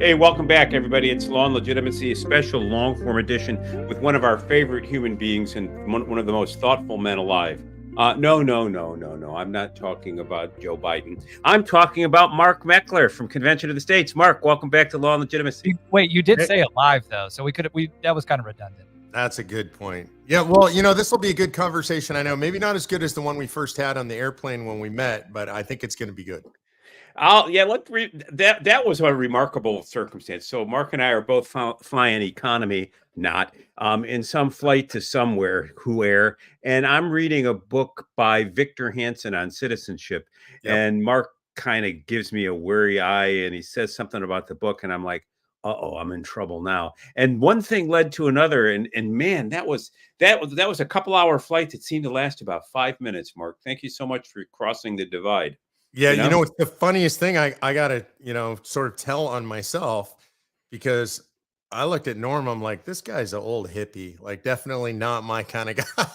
Hey, welcome back, everybody. It's Law and Legitimacy, a special long-form edition with one of our favorite human beings and one of the most thoughtful men alive. No. I'm not talking about Joe Biden. I'm talking about Mark Meckler from Convention of the States. Mark, welcome back to Law and Legitimacy. Wait, you did say alive, though, so that was kind of redundant. That's a good point. Yeah, well, this will be a good conversation. I know maybe not as good as the one we first had on the airplane when we met, but I think it's going to be good. That was a remarkable circumstance. So Mark and I are both flying economy, not in some flight to somewhere, whoever. And I'm reading a book by Victor Hansen on citizenship. Yep. And Mark kind of gives me a weary eye and he says something about the book. And I'm like, uh-oh, I'm in trouble now. And one thing led to another. And man, that was a couple-hour flight that seemed to last about 5 minutes, Mark. Thank you so much for crossing the divide. Yeah, it's the funniest thing I got to, sort of tell on myself, because I looked at Norm, I'm like, this guy's an old hippie, like definitely not my kind of guy.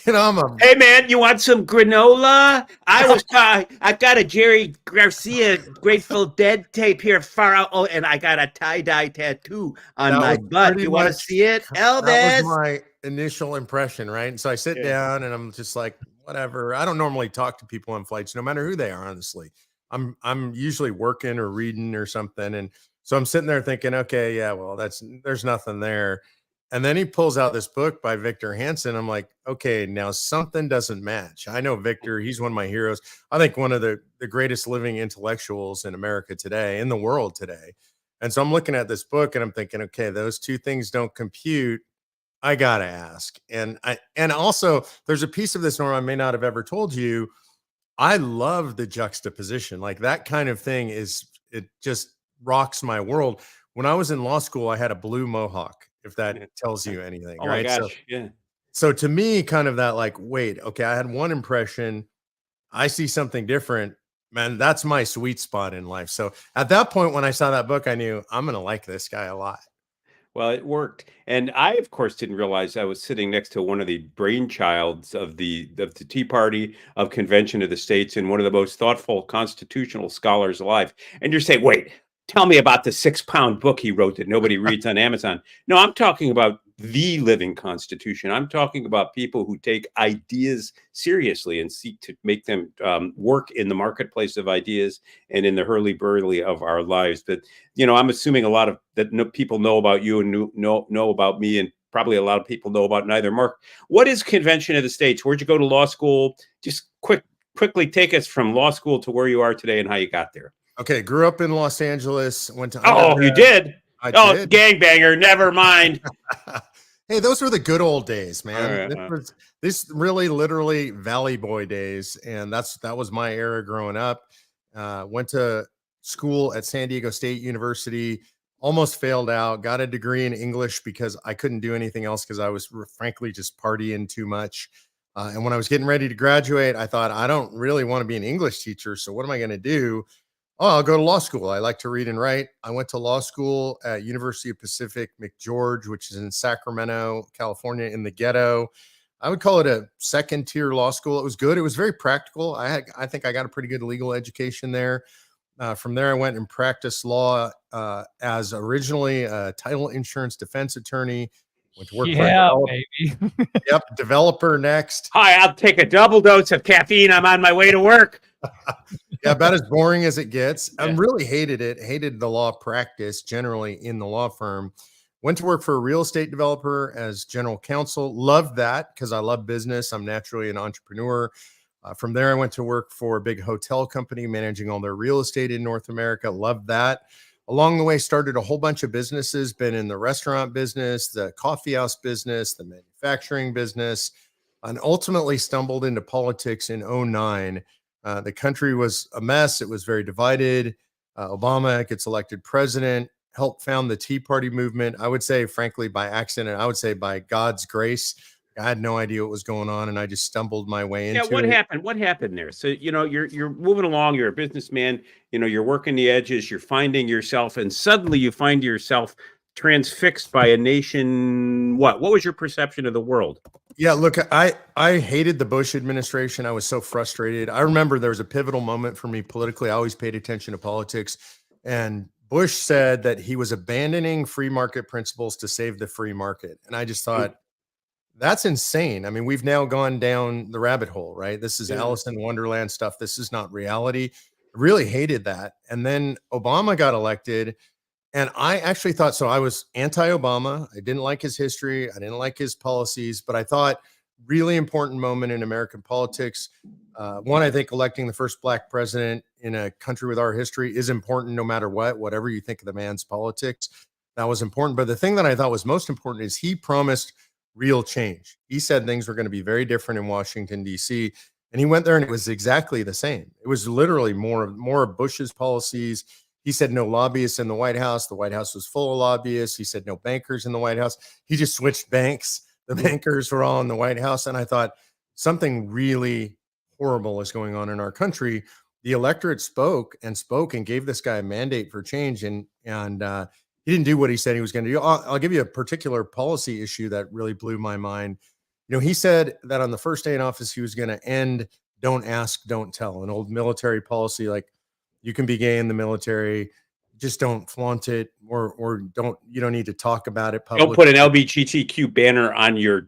Hey man, you want some granola? I got a Jerry Garcia Grateful Dead tape here far out. Oh, and I got a tie-dye tattoo on my butt. You want to see it? Elvis. That was my initial impression, right? And so I sit down and I'm just like, whatever. I don't normally talk to people on flights, no matter who they are, honestly. I'm usually working or reading or something. And so I'm sitting there thinking, okay, yeah, well, there's nothing there. And then he pulls out this book by Victor Hansen. I'm like, okay, now something doesn't match. I know Victor, he's one of my heroes. I think one of the greatest living intellectuals in America today, in the world today. And so I'm looking at this book and I'm thinking, okay, those two things don't compute. I gotta ask. And also there's a piece of this, Norm, I may not have ever told you. I love the juxtaposition. Like that kind of thing it just rocks my world. When I was in law school, I had a blue mohawk, if that tells you anything. Oh right? My gosh. So to me, kind of that like, wait, okay, I had one impression. I see something different. Man, that's my sweet spot in life. So at that point, when I saw that book, I knew I'm going to like this guy a lot. Well, it worked. And I, of course, didn't realize I was sitting next to one of the brainchilds of the Tea Party, of Convention of the States, and one of the most thoughtful constitutional scholars alive. And you're saying, wait, tell me about the 6-pound book he wrote that nobody reads on Amazon. No, I'm talking about the living Constitution. I'm talking about people who take ideas seriously and seek to make them work in the marketplace of ideas and in the hurly-burly of our lives. But, I'm assuming a lot of people know about you and know about me, and probably a lot of people know about neither. Mark, what is Convention of the States? Where'd you go to law school? Just quickly take us from law school to where you are today and how you got there. Okay, grew up in Los Angeles, went to you did? I did. Gangbanger, never mind. Hey, those were the good old days, man. This really literally Valley Boy days, and that was my era growing up. Went to school at San Diego State University, almost failed out, got a degree in English because I couldn't do anything else because I was frankly just partying too much. And when I was getting ready to graduate, I thought, I don't really want to be an English teacher, so what am I going to do? Oh, I'll go to law school. I like to read and write. I went to law school at University of Pacific McGeorge, which is in Sacramento, California, in the ghetto. I would call it a second-tier law school. It was good. It was very practical. I think I got a pretty good legal education there. From there, I went and practiced law as originally a title insurance defense attorney. Went to work for baby. Yep, developer next. Hi, I'll take a double dose of caffeine. I'm on my way to work. Yeah, about as boring as it gets. I really hated it. Hated the law practice generally in the law firm. Went to work for a real estate developer as general counsel. Loved that because I love business. I'm naturally an entrepreneur. From there, I went to work for a big hotel company managing all their real estate in North America. Loved that. Along the way, started a whole bunch of businesses, been in the restaurant business, the coffee house business, the manufacturing business, and ultimately stumbled into politics in 2009. The country was a mess. It was very divided. Obama gets elected president, helped found the Tea Party movement. I would say, frankly, by accident. I would say by God's grace. I had no idea what was going on, and I just stumbled my way into it. What happened? What happened there? So, you're moving along. You're a businessman. You're working the edges. You're finding yourself, and suddenly you find yourself transfixed by a nation. What was your perception of the world? Yeah, look, I hated the Bush administration. I was so frustrated. I remember there was a pivotal moment for me politically. I always paid attention to politics, and Bush said that he was abandoning free market principles to save the free market. And I just thought, that's insane. I mean, we've now gone down the rabbit hole, right? This is Alice in Wonderland stuff. This is not reality. I really hated that. And then Obama got elected. And I actually thought, so I was anti-Obama. I didn't like his history. I didn't like his policies, but I thought really important moment in American politics. One, I think electing the first black president in a country with our history is important no matter what, whatever you think of the man's politics. That was important. But the thing that I thought was most important is he promised real change. He said things were going to be very different in Washington, D.C. And he went there and it was exactly the same. It was literally more of Bush's policies. He said no lobbyists in the White House. The White House was full of lobbyists. He said no bankers in the White House. He just switched banks. The bankers were all in the White House. And I thought something really horrible is going on in our country. The electorate spoke and gave this guy a mandate for change. And he didn't do what he said he was going to do. I'll give you a particular policy issue that really blew my mind. You know, he said that on the first day in office, he was going to end don't ask, don't tell, an old military policy like you can be gay in the military, just don't flaunt it, or you don't need to talk about it publicly. Don't put an LGBTQ banner on your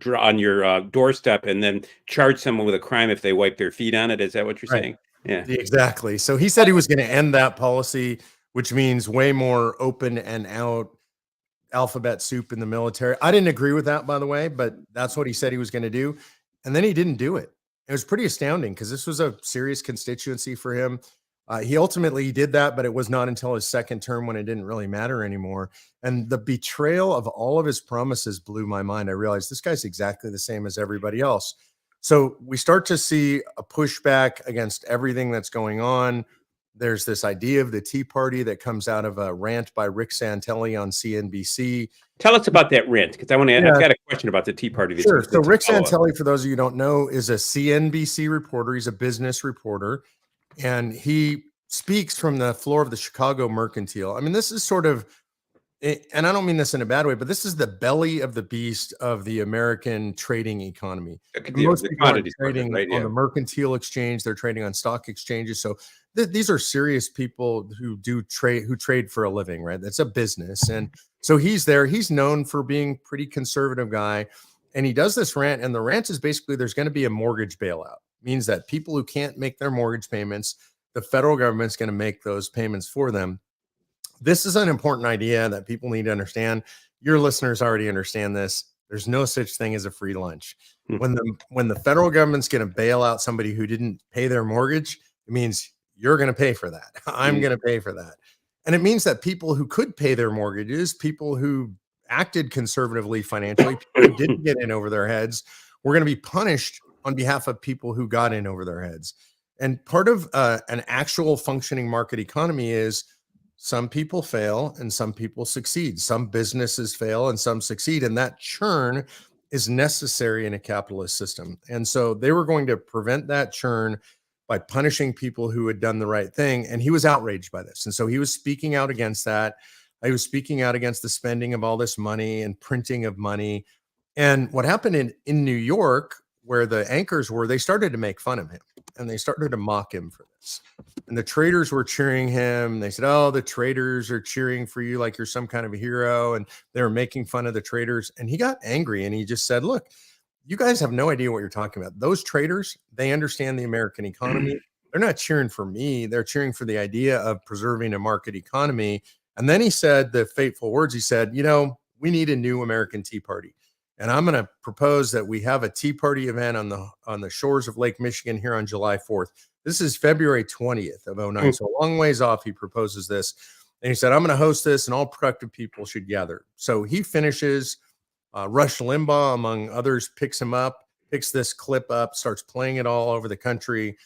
doorstep and then charge someone with a crime if they wipe their feet on it. Is that what you're saying? Yeah, exactly. So he said he was going to end that policy, which means way more open and out alphabet soup in the military. I didn't agree with that, by the way, but that's what he said he was going to do. And then he didn't do it. It was pretty astounding because this was a serious constituency for him. He ultimately did that, but it was not until his second term when it didn't really matter anymore. And the betrayal of all of his promises blew my mind. I realized this guy's exactly the same as everybody else. So we start to see a pushback against everything that's going on. There's this idea of the Tea Party that comes out of a rant by Rick Santelli on CNBC. Tell us about that rant, because I've got a question about the Tea Party. Sure. So Rick Santelli, for those of you who don't know, is a CNBC reporter. He's a business reporter. And he speaks from the floor of the Chicago Mercantile. I mean, this is sort of, and I don't mean this in a bad way, but this is the belly of the beast of the American trading economy. Most people are trading on the Mercantile Exchange. They're trading on stock exchanges. So these are serious people who trade for a living, right? That's a business. And so he's there. He's known for being a pretty conservative guy. And he does this rant. And the rant is basically there's going to be a mortgage bailout. Means that people who can't make their mortgage payments, the federal government's going to make those payments for them. This is an important idea that people need to understand. Your listeners already understand this. There's no such thing as a free lunch. When the federal government's going to bail out somebody who didn't pay their mortgage, it means you're going to pay for that. I'm going to pay for that. And it means that people who could pay their mortgages, people who acted conservatively financially, people who didn't get in over their heads, were going to be punished on behalf of people who got in over their heads. And part of an actual functioning market economy is some people fail and some people succeed. Some businesses fail and some succeed. And that churn is necessary in a capitalist system. And so they were going to prevent that churn by punishing people who had done the right thing. And he was outraged by this. And so he was speaking out against that. He was speaking out against the spending of all this money and printing of money. And what happened in New York, where the anchors were, they started to make fun of him and they started to mock him for this. And the traders were cheering him. They said, oh, the traders are cheering for you like you're some kind of a hero. And they were making fun of the traders. And he got angry and he just said, look, you guys have no idea what you're talking about. Those traders, they understand the American economy. They're not cheering for me. They're cheering for the idea of preserving a market economy. And then he said the fateful words. He said, you know, we need a new American Tea Party. And I'm going to propose that we have a Tea Party event on the shores of Lake Michigan here on July 4th. This is February 20th of 2009. So a long ways off, he proposes this. And he said, I'm going to host this and all productive people should gather. So he finishes. Rush Limbaugh, among others, picks him up, picks this clip up, starts playing it all over the country.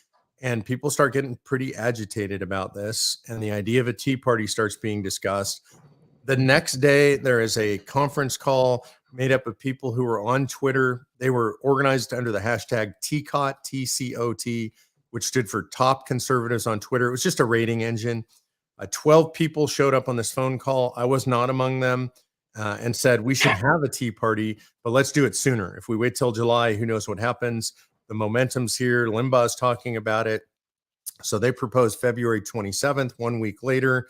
And people start getting pretty agitated about this. And the idea of a Tea Party starts being discussed. The next day, there is a conference call made up of people who were on Twitter. They were organized under the hashtag TCOT, TCOT, which stood for Top Conservatives on Twitter. It was just a rating engine. 12 people showed up on this phone call. I was not among them, and said, we should have a Tea Party, but let's do it sooner. If we wait till July, who knows what happens? The momentum's here. Limbaugh's talking about it. So they proposed February 27th, 1 week later.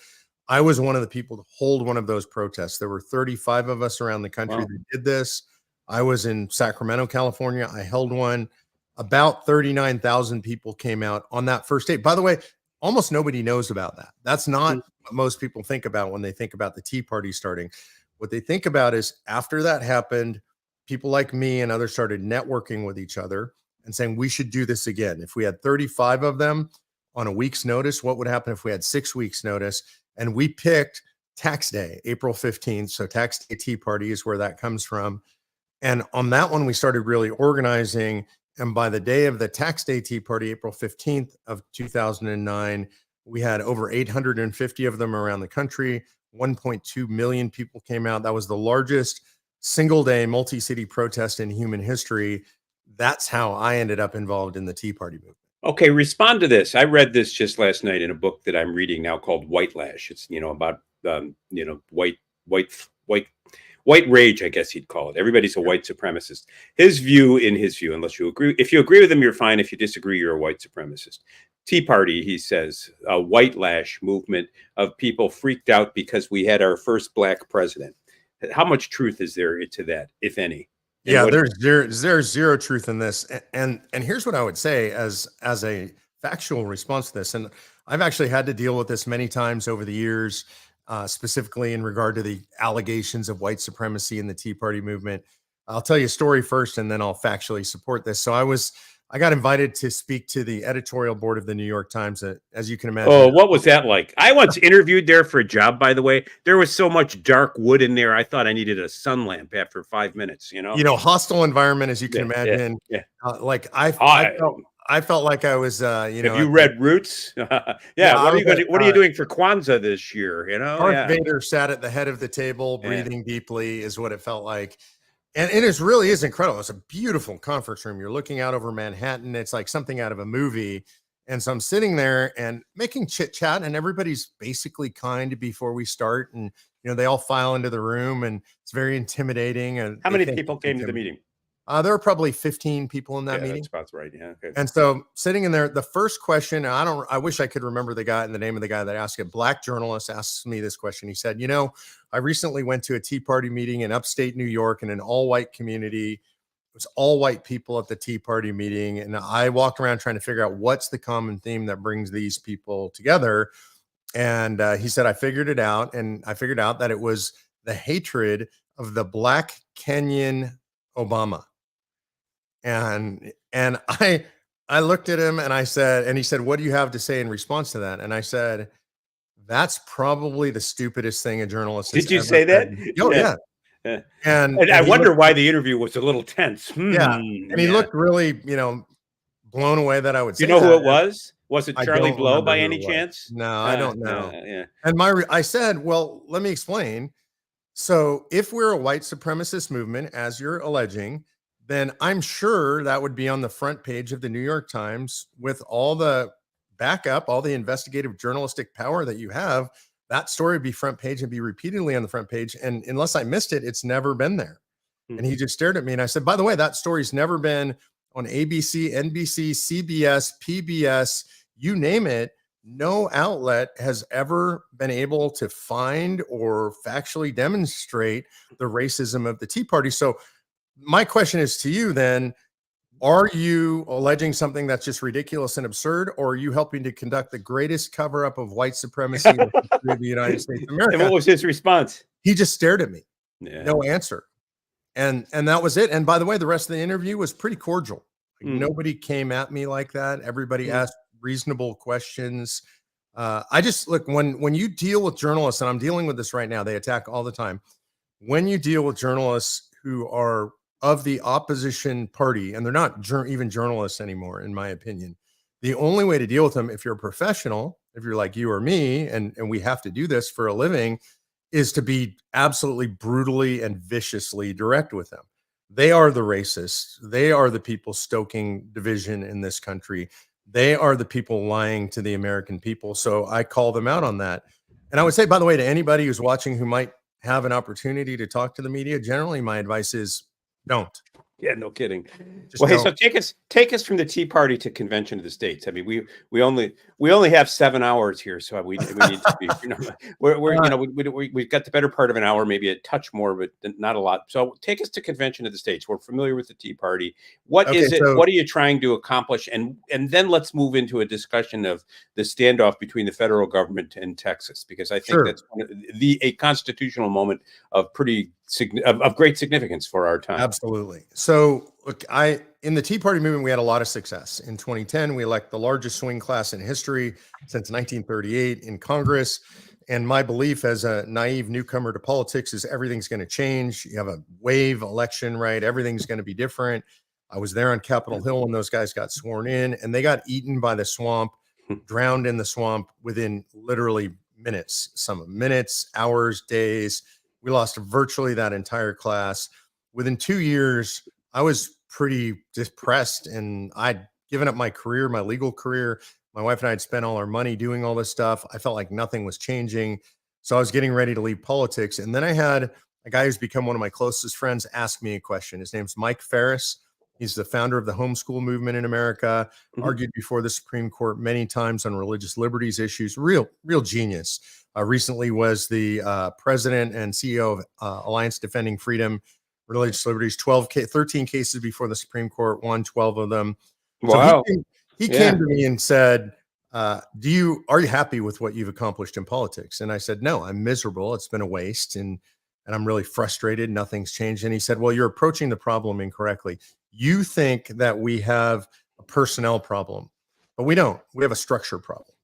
I was one of the people to hold one of those protests. There were 35 of us around the country Wow. that did this. I was in Sacramento, California. I held one. About 39,000 people came out on that first day. By the way, almost nobody knows about that. That's not what most people think about when they think about the Tea Party starting. What they think about is after that happened, people like me and others started networking with each other and saying, we should do this again. If we had 35 of them on a week's notice, what would happen if we had 6 weeks notice? And we picked tax day, April 15th. So tax day Tea Party is where that comes from. And on that one, we started really organizing. And by the day of the tax day Tea Party, April 15th of 2009, we had over 850 of them around the country. 1.2 million people came out. That was the largest single day multi-city protest in human history. That's how I ended up involved in the Tea Party movement. Okay, respond to this. I read this just last night in a book that I'm reading now called White Lash. It's about white rage, I guess you'd call it. Everybody's a white supremacist. His view, unless you agree, if you agree with him, you're fine. If you disagree, you're a white supremacist. Tea Party, he says, a white lash movement of people freaked out because we had our first black president. How much truth is there to that, if any? Yeah, there's zero truth in this. And here's what I would say as a factual response to this. And I've actually had to deal with this many times over the years, specifically in regard to the allegations of white supremacy in the Tea Party movement. I'll tell you a story first, and then I'll factually support this. So I got invited to speak to the editorial board of the New York Times, as you can imagine. Oh, what was that like? I once interviewed there for a job, by the way. There was so much dark wood in there. I thought I needed a sun lamp after 5 minutes, Hostile environment, as you can imagine. Yeah. I felt like I was, Have you read Roots? Yeah. What are you doing for Kwanzaa this year? Darth Vader sat at the head of the table, breathing deeply, is what it felt like. And it really is incredible. It's a beautiful conference room. You're looking out over Manhattan. It's like something out of a movie. And so I'm sitting there and making chit chat, and everybody's basically kind before we start. And, they all file into the room, and it's very intimidating. And how many people came to the meeting? There were probably 15 people in that meeting. That's about right. Yeah. Okay. And so sitting in there, the first question, I wish I could remember the name of the guy that asked it. Black journalist asked me this question. He said, I recently went to a Tea Party meeting in upstate New York in an all-white community. It was all white people at the Tea Party meeting. And I walked around trying to figure out what's the common theme that brings these people together. And he said, I figured it out. And I figured out that it was the hatred of the Black Kenyan Obama. And I looked at him and I said, and he said, what do you have to say in response to that? And I said, that's probably the stupidest thing a journalist has Did you ever say that? said. Oh, yeah. And I wonder why the interview was a little tense. Yeah. And he looked really, blown away that I would say who that. it was? Was it Charlie Blow by any chance? No, I don't know. Yeah. And I said, well, let me explain. So if we're a white supremacist movement, as you're alleging, then I'm sure that would be on the front page of the New York Times with all the backup, all the investigative journalistic power that you have. That story would be front page and be repeatedly on the front page. And unless I missed it, it's never been there. Mm-hmm. And he just stared at me and I said, by the way, that story's never been on ABC, NBC, CBS, PBS, you name it. No outlet has ever been able to find or factually demonstrate the racism of the Tea Party. So my question is to you then, are you alleging something that's just ridiculous and absurd, or are you helping to conduct the greatest cover-up of white supremacy in the history of the United States of America? And what was his response? He just stared at me. Yeah. No answer. And that was it. And by the way, the rest of the interview was pretty cordial. Nobody came at me like that. Everybody asked reasonable questions. I just look, when you deal with journalists, and I'm dealing with this right now, they attack all the time. When you deal with journalists who are of the opposition party, and they're not even journalists anymore, in my opinion, the only way to deal with them, if you're a professional, if you're like you or me, and we have to do this for a living, is to be absolutely brutally and viciously direct with them. They are the racists. They are the people stoking division in this country. They are the people lying to the American people. So I call them out on that. And I would say, by the way, to anybody who's watching who might have an opportunity to talk to the media, generally my advice is don't. Yeah, no kidding. Just Well, hey, don't. so take us from the Tea Party to convention of the states. I mean, we only have 7 hours here, so we need to be, we're Uh, we've got the better part of an hour, maybe a touch more, but not a lot. So take us to convention of the states. We're familiar with the Tea Party. What okay, is it? so What are you trying to accomplish? And then let's move into a discussion of the standoff between the federal government and Texas, because I think sure. that's one of a constitutional moment of of great significance for our time. Absolutely. So, look, in the Tea Party movement, we had a lot of success. In 2010, we elect the largest swing class in history since 1938 in Congress. And my belief as a naive newcomer to politics is everything's going to change. You have a wave election, right? Everything's going to be different. I was there on Capitol Hill when those guys got sworn in, and they got eaten by the swamp, drowned in the swamp within literally minutes, some minutes, hours, days. We lost virtually that entire class. Within 2 years, I was pretty depressed, and I'd given up my career, my legal career. My wife and I had spent all our money doing all this stuff. I felt like nothing was changing. So I was getting ready to leave politics. And then I had a guy who's become one of my closest friends ask me a question. His name's Mike Ferris. He's the founder of the homeschool movement in America, Mhm. argued before the Supreme Court many times on religious liberties issues. Real genius. Recently was the president and CEO of Alliance Defending Freedom, Religious Liberties, 13 cases before the Supreme Court, won 12 of them. So Wow. he came Yeah. to me and said, are you happy with what you've accomplished in politics? And I said, no, I'm miserable. It's been a waste. And I'm really frustrated. Nothing's changed. And he said, well, you're approaching the problem incorrectly. You think that we have a personnel problem, but we don't. We have a structure problem.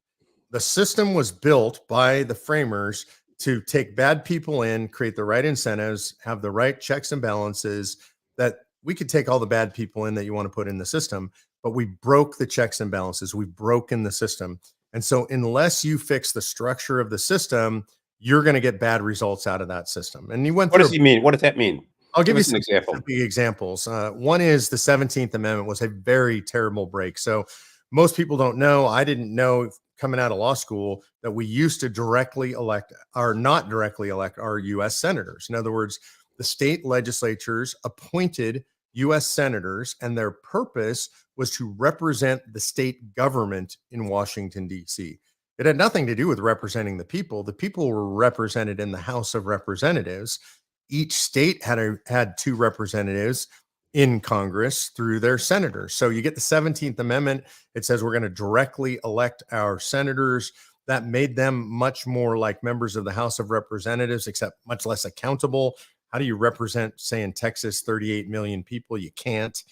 The system was built by the framers to take bad people in, create the right incentives, have the right checks and balances, that we could take all the bad people in that you want to put in the system, but we broke the checks and balances. We've broken the system. And so unless you fix the structure of the system, you're going to get bad results out of that system. And he went What through does he mean? What does that mean? I'll give Give you us an some example. specific examples. One is the 17th Amendment was a very terrible break. So most people don't know. I didn't know coming out of law school that we used to directly elect or not directly elect our U.S. senators. In other words, the state legislatures appointed U.S. senators, and their purpose was to represent the state government in Washington, D.C. It had nothing to do with representing the people. The people were represented in the House of Representatives. Each state had two representatives in Congress through their senators. So you get the 17th Amendment. It says we're going to directly elect our senators. That made them much more like members of the House of Representatives, except much less accountable. How do you represent, say, in Texas, 38 million people? You can't.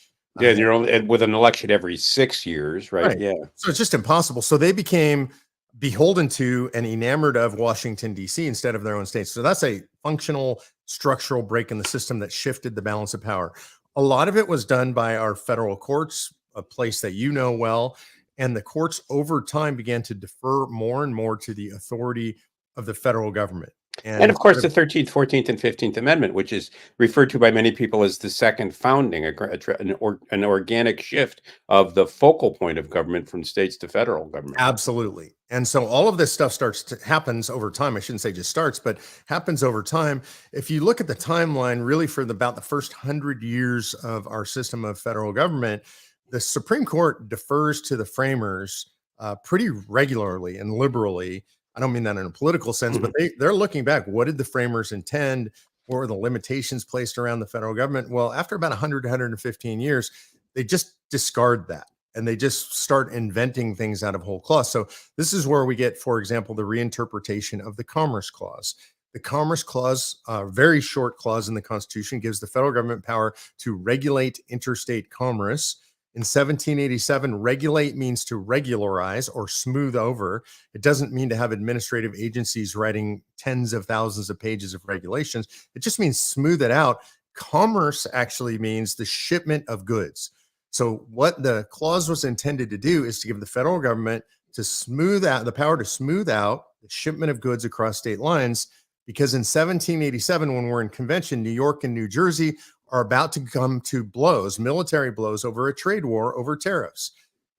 Yeah, and you're only with an election every 6 years, right? Right. Yeah. So it's just impossible. So they became beholden to and enamored of Washington, D.C. instead of their own states. So that's a functional structural break in the system that shifted the balance of power. A lot of it was done by our federal courts, a place that you know well. And the courts over time began to defer more and more to the authority of the federal government. And And of course, the 13th, 14th, and 15th Amendment, which is referred to by many people as the second founding, an organic shift of the focal point of government from states to federal government. absolutely. And so all of this stuff happens over time. I shouldn't say just starts, but happens over time. If you look at the timeline, really for about the first 100 years of our system of federal government, the Supreme Court defers to the framers pretty regularly and liberally. I don't mean that in a political sense, but they're looking back. What did the framers intend? What were the limitations placed around the federal government? Well, after about 100 to 115 years, they just discard that and they just start inventing things out of whole cloth. So this is where we get, for example, the reinterpretation of the Commerce Clause. The Commerce Clause, a very short clause in the Constitution, gives the federal government power to regulate interstate commerce. In 1787, regulate means to regularize or smooth over. It doesn't mean to have administrative agencies writing tens of thousands of pages of regulations. It just means smooth it out. Commerce actually means the shipment of goods. So what the clause was intended to do is to give the federal government to smooth out the power to smooth out the shipment of goods across state lines. Because in 1787, when we're in convention, New York and New Jersey are about to come to blows, military blows over a trade war over tariffs.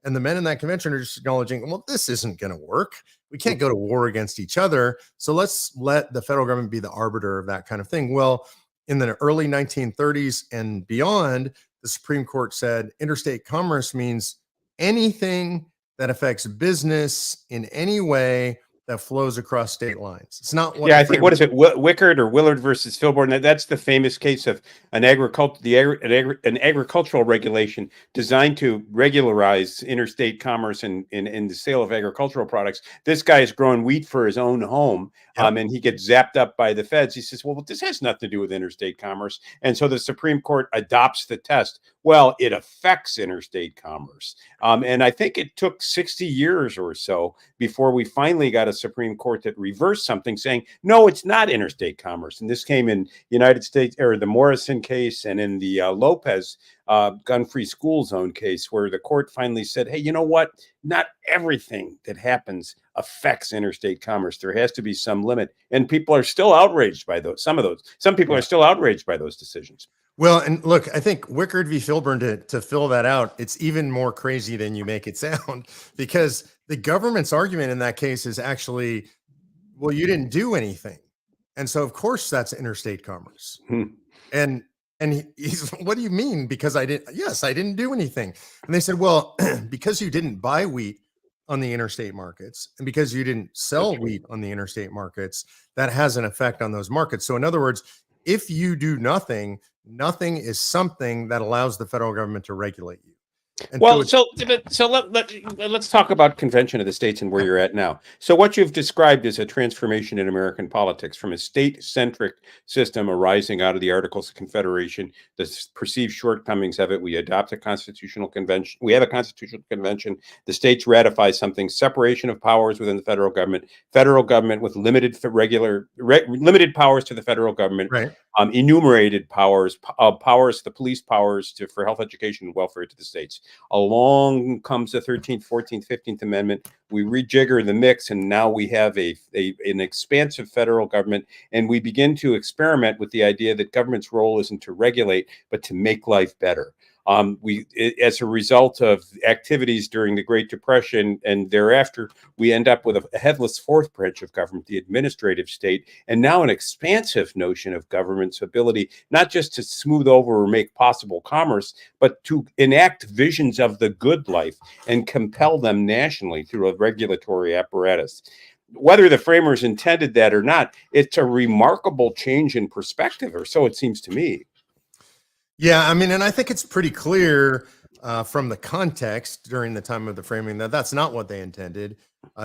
And the men in that convention are just acknowledging, well, this isn't going to work. We can't go to war against each other. So let's let the federal government be the arbiter of that kind of thing. Well, in the early 1930s and beyond, the Supreme Court said interstate commerce means anything that affects business in any way that flows across state lines. It's not what Yeah, the I think, what framers. is it, Wickard or Willard versus Filburn? That's the famous case of an agricultural regulation designed to regularize interstate commerce and in the sale of agricultural products. This guy is growing wheat for his own home, Yep. and he gets zapped up by the feds. He says, "Well, this has nothing to do with interstate commerce," and so the Supreme Court adopts the test. Well, it affects interstate commerce, and I think it took 60 years or so before we finally got a Supreme Court that reversed something, saying, no, it's not interstate commerce. And this came in United States, or the Morrison case, and in the Lopez gun-free school zone case, where the court finally said, hey, you know what? Not everything that happens affects interstate commerce. There has to be some limit. And people are still outraged by those. Some people are still outraged by those decisions. Well, and look, I think Wickard v. Filburn, to fill that out, it's even more crazy than you make it sound, because the government's argument in that case is actually, well, you didn't do anything. And so, of course, that's interstate commerce. And he's, what do you mean? Because I didn't, yes, I didn't do anything. And they said, well, because you didn't buy wheat on the interstate markets, and because you didn't sell wheat on the interstate markets, that has an effect on those markets. So in other words, if you do nothing, nothing is something that allows the federal government to regulate you. And well, so let's talk about Convention of the States and where you're at now. So what you've described is a transformation in American politics from a state-centric system arising out of the Articles of Confederation, the perceived shortcomings of it. We adopt a constitutional convention. We have a constitutional convention. The states ratify something, separation of powers within the federal government with limited powers to the federal government. Right. Enumerated powers, the police powers for health, education, and welfare to the states. Along comes the 13th, 14th, 15th Amendment. We rejigger the mix, and now we have an expansive federal government, and we begin to experiment with the idea that government's role isn't to regulate, but to make life better. As a result of activities during the Great Depression and thereafter, we end up with a headless fourth branch of government, the administrative state, and now an expansive notion of government's ability not just to smooth over or make possible commerce, but to enact visions of the good life and compel them nationally through a regulatory apparatus. Whether the framers intended that or not, it's a remarkable change in perspective, or so it seems to me. Yeah, I mean, and I think it's pretty clear from the context during the time of the framing that that's not what they intended.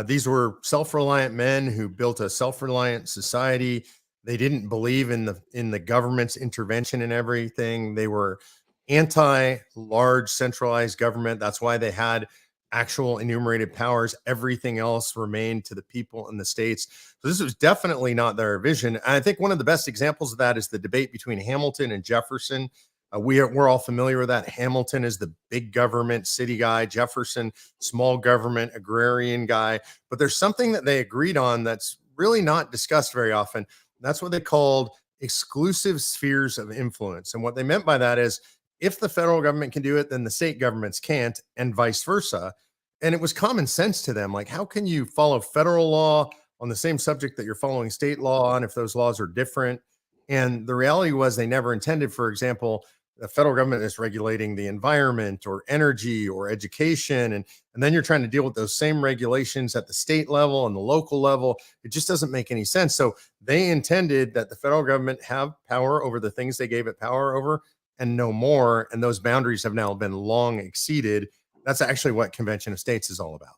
These were self-reliant men who built a self-reliant society. They didn't believe in the government's intervention in everything. They were anti-large centralized government. That's why they had actual enumerated powers. Everything else remained to the people in the states. So this was definitely not their vision. And I think one of the best examples of that is the debate between Hamilton and Jefferson. We're all familiar with that. Hamilton is the big government city guy, Jefferson, small government agrarian guy. But there's something that they agreed on that's really not discussed very often. That's what they called exclusive spheres of influence. And what they meant by that is if the federal government can do it, then the state governments can't, and vice versa. And it was common sense to them. Like, how can you follow federal law on the same subject that you're following state law on if those laws are different? And the reality was they never intended, for example, the federal government is regulating the environment or energy or education. And then you're trying to deal with those same regulations at the state level and the local level. It just doesn't make any sense. So they intended that the federal government have power over the things they gave it power over and no more. And those boundaries have now been long exceeded. That's actually what Convention of States is all about.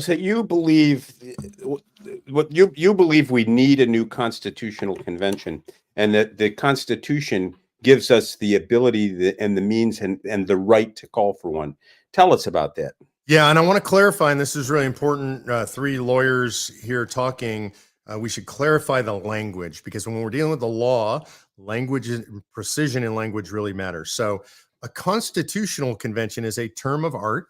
So you believe you believe we need a new constitutional convention, and that the Constitution gives us the ability and the means and the right to call for one. Tell us about that. Yeah, and I want to clarify, and this is really important. Three lawyers here talking. We should clarify the language, because when we're dealing with the law, language and precision in language really matters. So a constitutional convention is a term of art.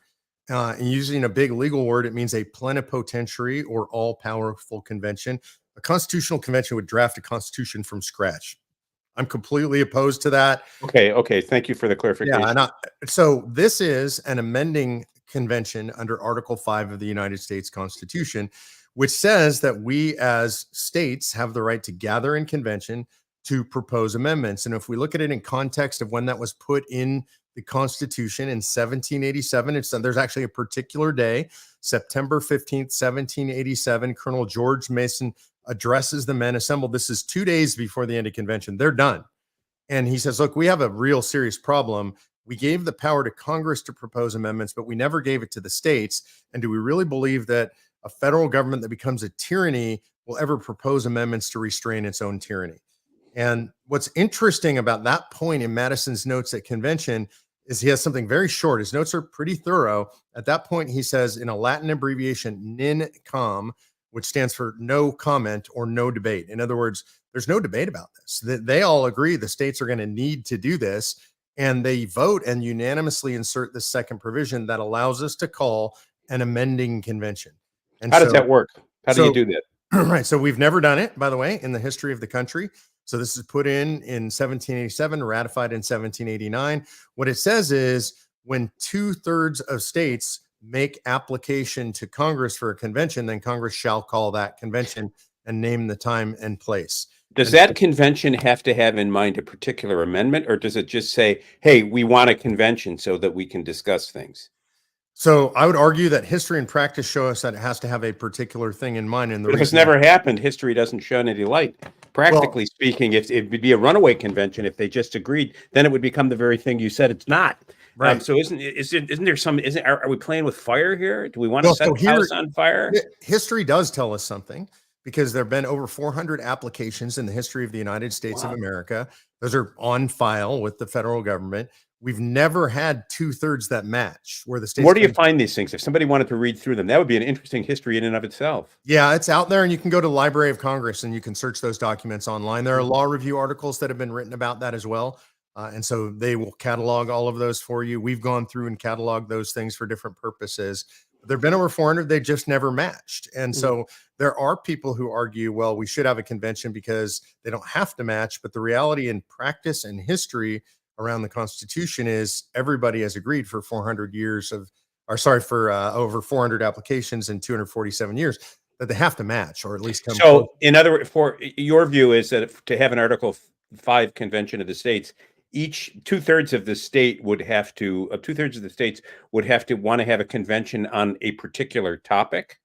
And using a big legal word, it means a plenipotentiary or all-powerful convention. A constitutional convention would draft a constitution from scratch. I'm completely opposed to that. Okay. Thank you for the clarification. Yeah, so this is an amending convention under Article 5 of the United States Constitution, which says that we as states have the right to gather in convention to propose amendments. And if we look at it in context of when that was put in the Constitution in 1787. There's actually a particular day, September 15th, 1787. Colonel George Mason addresses the men assembled. This is 2 days before the end of convention. They're done. And he says, look, we have a real serious problem. We gave the power to Congress to propose amendments, but we never gave it to the states. And do we really believe that a federal government that becomes a tyranny will ever propose amendments to restrain its own tyranny? And what's interesting about that point in Madison's notes at convention is he has something very short. His notes are pretty thorough. At that point, he says in a Latin abbreviation, nin com, which stands for no comment or no debate. In other words, there's no debate about this. They all agree the states are going to need to do this, and they vote and unanimously insert the second provision that allows us to call an amending convention. And how does that work? How do you do that? Right. So we've never done it, by the way, in the history of the country. So this is put in 1787, ratified in 1789. What it says is when 2/3 of states make application to Congress for a convention, then Congress shall call that convention and name the time and place. Does that convention have to have in mind a particular amendment, or does it just say, hey, we want a convention so that we can discuss things? So I would argue that history and practice show us that it has to have a particular thing in mind. And if it's never happened, history doesn't show any light. Practically speaking, if it would be a runaway convention, if they just agreed, then it would become the very thing you said it's not. Right. So isn't there some, are we playing with fire here? Do we want to set the house on fire? History does tell us something, because there have been over 400 applications in the history of the United States of America. Those are on file with the federal government. We've never had 2/3 that match where the states. Where do you find these things? If somebody wanted to read through them, that would be an interesting history in and of itself. Yeah, it's out there, and you can go to the Library of Congress and you can search those documents online. There are law review articles that have been written about that as well. And so they will catalog all of those for you. We've gone through and cataloged those things for different purposes. There've been over 400, they just never matched. And so there are people who argue, well, we should have a convention because they don't have to match. But the reality in practice and history around the Constitution is everybody has agreed for 400 years for over 400 applications in 247 years that they have to match, or at least come. So in other words, for your view is that to have an Article 5 convention of the states, each 2/3 of the state would have to, 2/3 of the states would have to want to have a convention on a particular topic.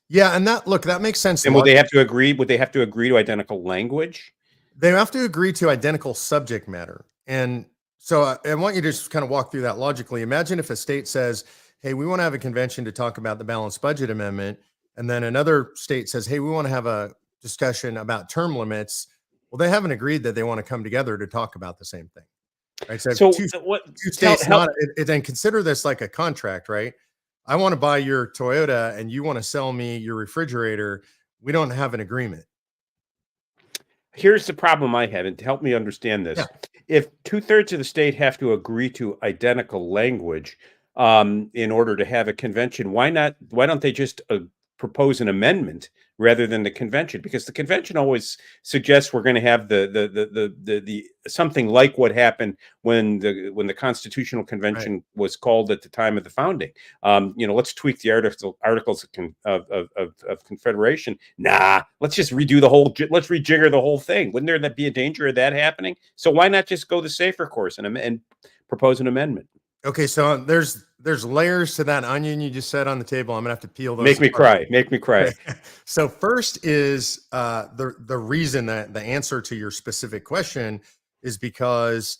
Yeah, and that makes sense. And would they have to agree? Would they have to agree to identical language? They have to agree to identical subject matter. And so I want you to just kind of walk through that logically. Imagine if a state says, hey, we want to have a convention to talk about the balanced budget amendment, and then another state says, hey, we want to have a discussion about term limits. Well, they haven't agreed that they want to come together to talk about the same thing. Right? So two states, and consider this like a contract, right? I want to buy your Toyota and you want to sell me your refrigerator. We don't have an agreement. Here's the problem I have, and to help me understand this. Yeah. If 2/3 of the state have to agree to identical language in order to have a convention, why don't they just propose an amendment rather than the convention? Because the convention always suggests we're going to have the something like what happened when the Constitutional Convention was called at the time of the founding. Let's tweak the Articles of Confederation. Nah, let's just let's rejigger the whole thing. Wouldn't there be a danger of that happening? So why not just go the safer course and propose an amendment? Okay, so there's layers to that onion you just set on the table. I'm gonna have to peel those. Make me cry. So first is the reason that the answer to your specific question is because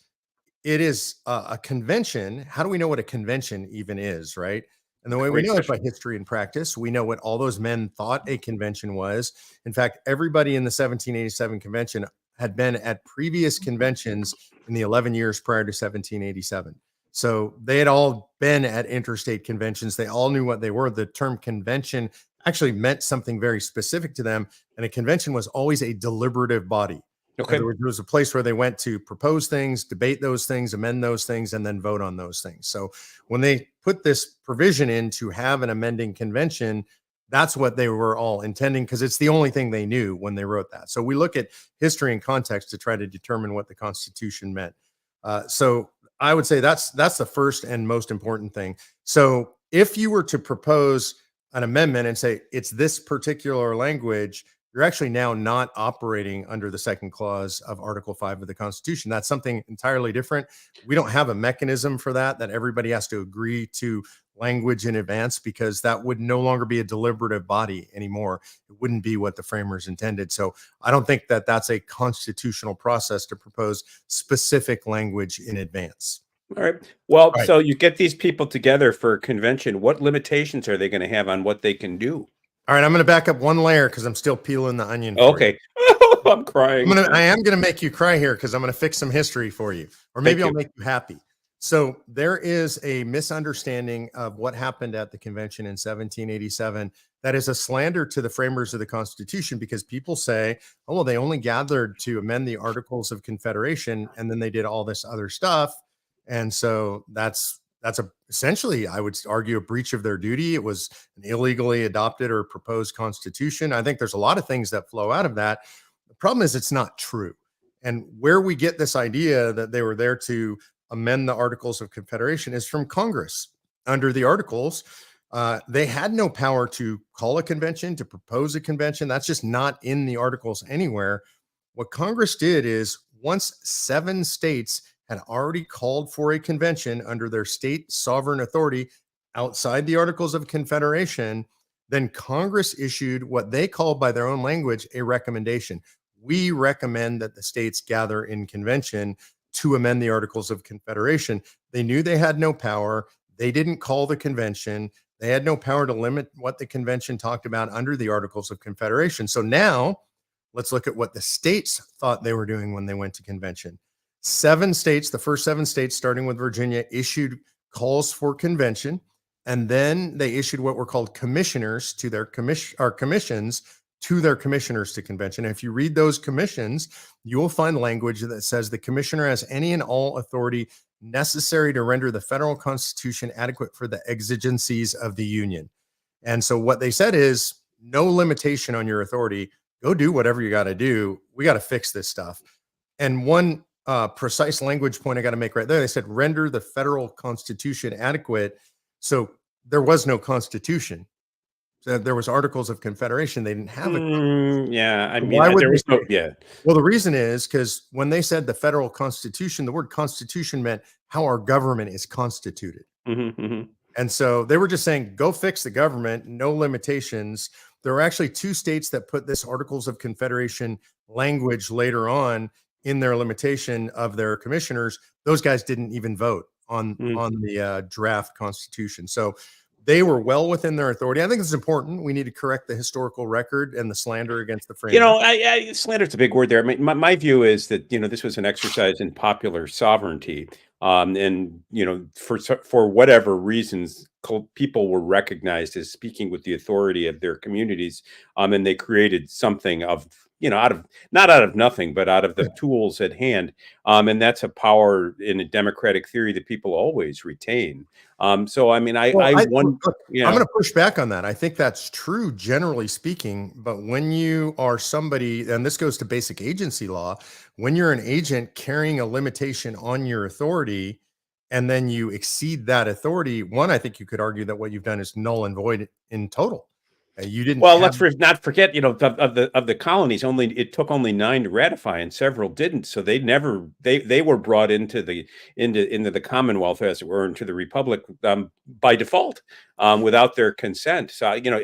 it is a convention. How do we know what a convention even is, right? And the way we know it by history and practice, we know what all those men thought a convention was. In fact, everybody in the 1787 convention had been at previous conventions in the 11 years prior to 1787. So they had all been at interstate conventions. They all knew what they were. The term convention actually meant something very specific to them. And a convention was always a deliberative body. Okay. There was a place where they went to propose things, debate those things, amend those things, and then vote on those things. So when they put this provision in to have an amending convention, that's what they were all intending, because it's the only thing they knew when they wrote that. So we look at history and context to try to determine what the Constitution meant. So I would say that's the first and most important thing. So if you were to propose an amendment and say it's this particular language, you're actually now not operating under the second clause of Article 5 of the Constitution. That's something entirely different. We don't have a mechanism for that everybody has to agree to language in advance, because that would no longer be a deliberative body anymore. It wouldn't be what the framers intended. So I don't think that that's a constitutional process to propose specific language in advance. All right. Well, Right. so you get these people together for a convention. What limitations are they going to have on what they can do? All right, I'm going to back up one layer because I'm still peeling the onion. Okay. I'm crying. I am going to make you cry here because I'm going to fix some history for you, or maybe I'll make you happy. So there is a misunderstanding of what happened at the convention in 1787 that is a slander to the framers of the Constitution, because people say, oh, well, they only gathered to amend the Articles of Confederation and then they did all this other stuff. And so that's essentially, I would argue, a breach of their duty. It was an illegally adopted or proposed constitution. I think there's a lot of things that flow out of that. The problem is it's not true. And where we get this idea that they were there to amend the Articles of Confederation is from Congress. Under the Articles, they had no power to call a convention, to propose a convention. That's just not in the Articles anywhere. What Congress did is, once 7 states had already called for a convention under their state sovereign authority outside the Articles of Confederation, then Congress issued what they called, by their own language, a recommendation. We recommend that the states gather in convention to amend the Articles of Confederation. They knew they had no power. They didn't call the convention. They had no power to limit what the convention talked about under the Articles of Confederation. So now let's look at what the states thought they were doing when they went to convention. 7 states, the first 7 states, starting with Virginia, issued calls for convention. And then they issued what were called commissioners to their commissions to their commissioners to convention. And if you read those commissions, you will find language that says the commissioner has any and all authority necessary to render the federal constitution adequate for the exigencies of the union. And so what they said is, no limitation on your authority. Go do whatever you got to do. We got to fix this stuff. And one precise language point I got to make right there, they said render the federal constitution adequate. So there was no constitution. So there was Articles of Confederation. They didn't have it. Yeah, I mean, Why would there was they no, yeah. Well, the reason is because when they said the federal constitution, the word constitution meant how our government is constituted. And so they were just saying, go fix the government, no limitations. There were actually 2 states that put this Articles of Confederation language later on in their limitation of their commissioners. Those guys didn't even vote on the draft constitution. So they were well within their authority. I think it's important. We need to correct the historical record and the slander against the framers. You know, slander is a big word there. I mean, my view is that, you know, this was an exercise in popular sovereignty. And, you know, for whatever reasons, people were recognized as speaking with the authority of their communities. And they created something of, you know, not out of nothing, but out of the tools at hand. And that's a power in a democratic theory that people always retain. So, I mean, I'm going to push back on that. I think that's true, generally speaking. But when you are somebody, and this goes to basic agency law, when you're an agent carrying a limitation on your authority, and then you exceed that authority, I think you could argue that what you've done is null and void in total. You didn't. Well, let's not forget, you know, of the colonies, it took only 9 to ratify, and several didn't. So they were brought into the Commonwealth, as it were, into the Republic by default, without their consent. So, you know,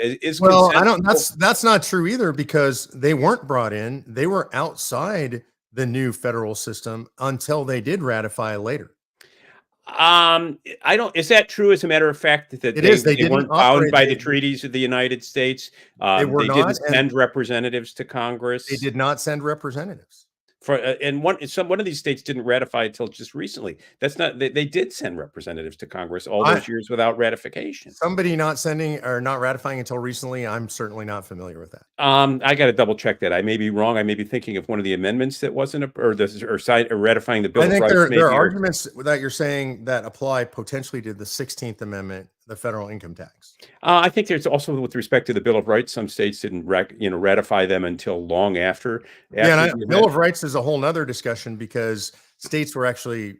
that's not true either, because they weren't brought in. They were outside the new federal system until they did ratify later. Is that true? As a matter of fact, that they weren't bound by the treaties of the United States. They didn't send representatives to Congress. They did not send representatives. And one of these states didn't ratify until just recently. That's not. They did send representatives to Congress all those years without ratification. Somebody not sending or not ratifying until recently, I'm certainly not familiar with that. I got to double check that. I may be wrong. I may be thinking of one of the amendments that wasn't or ratifying the Bill of Rights. I think there are arguments that you're saying that apply potentially to the 16th Amendment, the federal income tax. I think there's also, with respect to the Bill of Rights, some states didn't ratify them until long after. The Bill of Rights is a whole nother discussion, because states were actually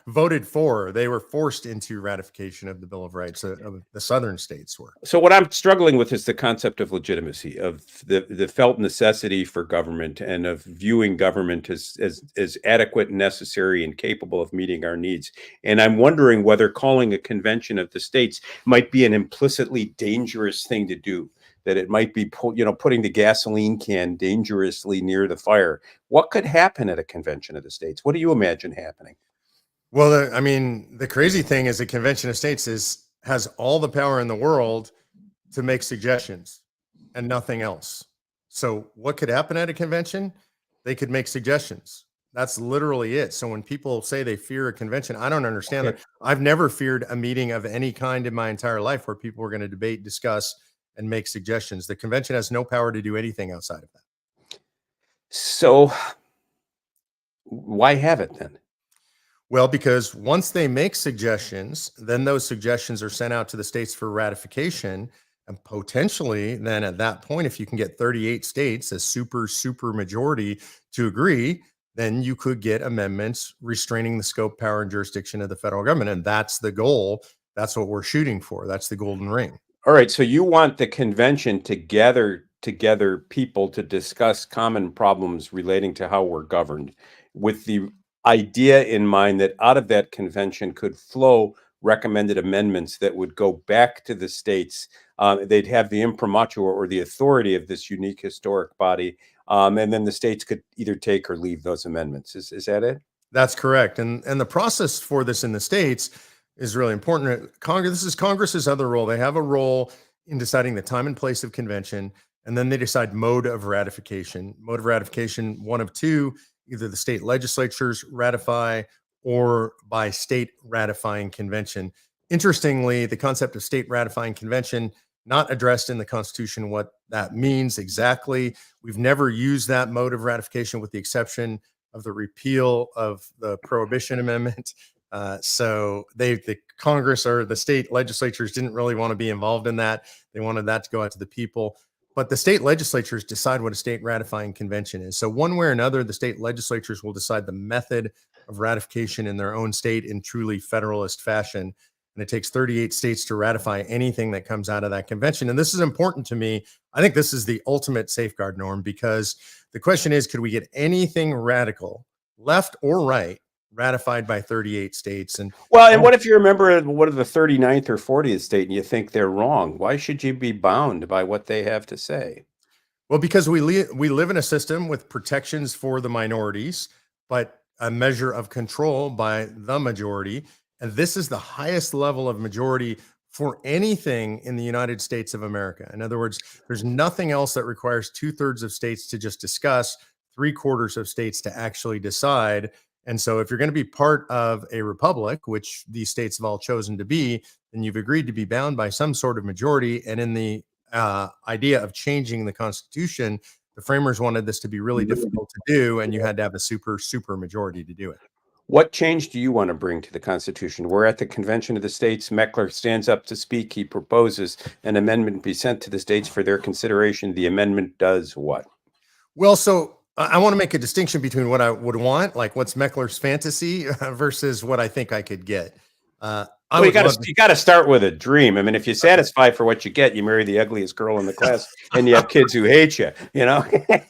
voted for. They were forced into ratification of the Bill of Rights. The southern states were. So what I'm struggling with is the concept of legitimacy, of the felt necessity for government, and of viewing government as adequate, necessary, and capable of meeting our needs. And I'm wondering whether calling a convention of the states might be an implicitly dangerous thing to do. That it might be, putting the gasoline can dangerously near the fire. What could happen at a convention of the states? What do you imagine happening? Well, I mean, the crazy thing is the Convention of States has all the power in the world to make suggestions and nothing else. So what could happen at a convention? They could make suggestions. That's literally it. So when people say they fear a convention, I don't understand that. I've never feared a meeting of any kind in my entire life where people were going to debate, discuss, and make suggestions. The convention has no power to do anything outside of that. So why have it then? Well, because once they make suggestions, then those suggestions are sent out to the states for ratification. And potentially, then at that point, if you can get 38 states, a super majority to agree, then you could get amendments restraining the scope, power, and jurisdiction of the federal government. And that's the goal. That's what we're shooting for. That's the golden ring. All right. So you want the convention to gather together people to discuss common problems relating to how we're governed, with the idea in mind that out of that convention could flow recommended amendments that would go back to the states. They'd have the imprimatur or the authority of this unique historic body. And then the states could either take or leave those amendments. Is that it? That's correct. And the process for this in the states is really important. This is Congress's other role. They have a role in deciding the time and place of convention, and then they decide mode of ratification. Mode of ratification, one of two: either the state legislatures ratify or by state ratifying convention. Interestingly, the concept of state ratifying convention, not addressed in the Constitution, what that means exactly. We've never used that mode of ratification with the exception of the repeal of the Prohibition Amendment. So the Congress or the state legislatures didn't really want to be involved in that. They wanted that to go out to the people. But the state legislatures decide what a state ratifying convention is. So one way or another, the state legislatures will decide the method of ratification in their own state in truly federalist fashion. And it takes 38 states to ratify anything that comes out of that convention. And this is important to me. I think this is the ultimate safeguard, Norm, because the question is, could we get anything radical, left or right, ratified by 38 states? And what if you're a member of what, the 39th or 40th state, and you think they're wrong? Why should you be bound by what they have to say? Well, because we live in a system with protections for the minorities, but a measure of control by the majority. And this is the highest level of majority for anything in the United States of America. In other words, there's nothing else that requires 2/3 of states to just discuss, 3/4 of states to actually decide. And so if you're going to be part of a republic, which these states have all chosen to be, then you've agreed to be bound by some sort of majority. And in the idea of changing the Constitution, the framers wanted this to be really difficult to do, and you had to have a super majority to do it. What change do you want to bring to the Constitution? We're at the Convention of the States. Meckler stands up to speak. He proposes an amendment be sent to the states for their consideration. The amendment does what? Well, so I want to make a distinction between what I would want, like what's Meckler's fantasy, versus what I think I could get. You got to start with a dream. I mean, if you satisfy for what you get, you marry the ugliest girl in the class, and you have kids who hate you.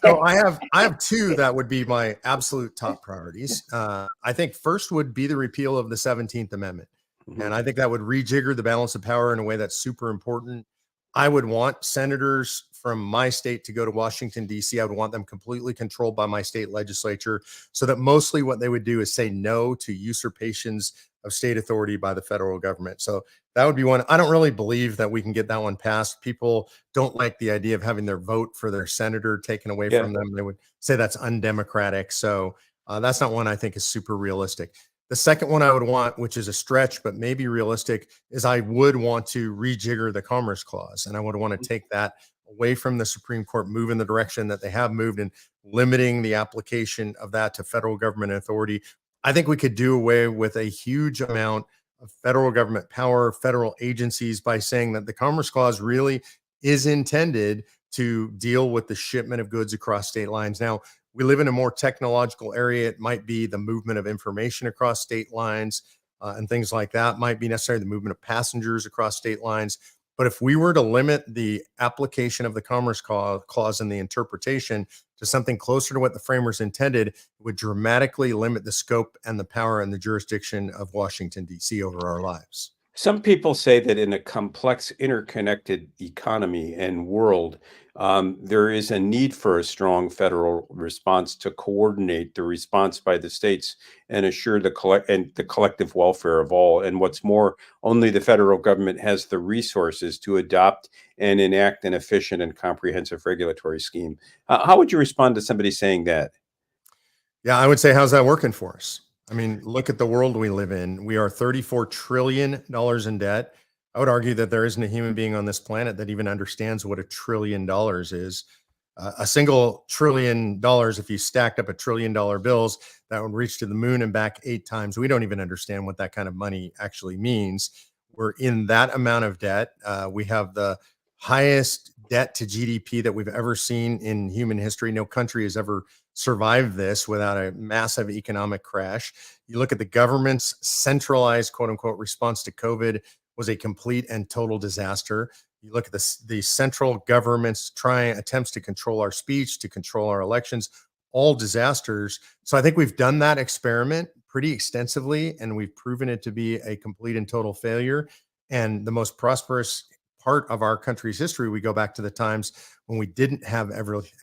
So I have two that would be my absolute top priorities. I think first would be the repeal of the 17th Amendment, and I think that would rejigger the balance of power in a way that's super important. I would want senators from my state to go to Washington, D.C. I would want them completely controlled by my state legislature, so that mostly what they would do is say no to usurpations of state authority by the federal government. So that would be one. I don't really believe that we can get that one passed. People don't like the idea of having their vote for their senator taken away from them. They would say that's undemocratic. So that's not one I think is super realistic. The second one I would want, which is a stretch, but maybe realistic, is I would want to rejigger the Commerce Clause. And I would want to take that away from the Supreme Court, move in the direction that they have moved in limiting the application of that to federal government authority. I think we could do away with a huge amount of federal government power, federal agencies, by saying that the Commerce Clause really is intended to deal with the shipment of goods across state lines. Now, We live in a more technological area. It might be the movement of information across state lines and things like that might be necessary, the movement of passengers across state lines. But if we were to limit the application of the Commerce Clause and the interpretation to something closer to what the framers intended, it would dramatically limit the scope and the power and the jurisdiction of Washington, D.C. over our lives. Some people say that in a complex, interconnected economy and world, there is a need for a strong federal response to coordinate the response by the states and assure the collective welfare of all. And what's more, only the federal government has the resources to adopt and enact an efficient and comprehensive regulatory scheme. How would you respond to somebody saying that? Yeah, I would say, how's that working for us? I mean, look at the world we live in. We are $34 trillion in debt. I would argue that there isn't a human being on this planet that even understands what $1 trillion is. A single $1 trillion, if you stacked up $1 trillion bills, that would reach to the moon and back 8 times. We don't even understand what that kind of money actually means. We're in that amount of debt. We have the highest debt to GDP that we've ever seen in human history. No country has ever survived this without a massive economic crash. You look at the government's centralized, quote unquote, response to COVID was a complete and total disaster. You look at the central government's attempts to control our speech, to control our elections, all disasters. So I think we've done that experiment pretty extensively, and we've proven it to be a complete and total failure. And the most prosperous part of our country's history, we go back to the times when we didn't have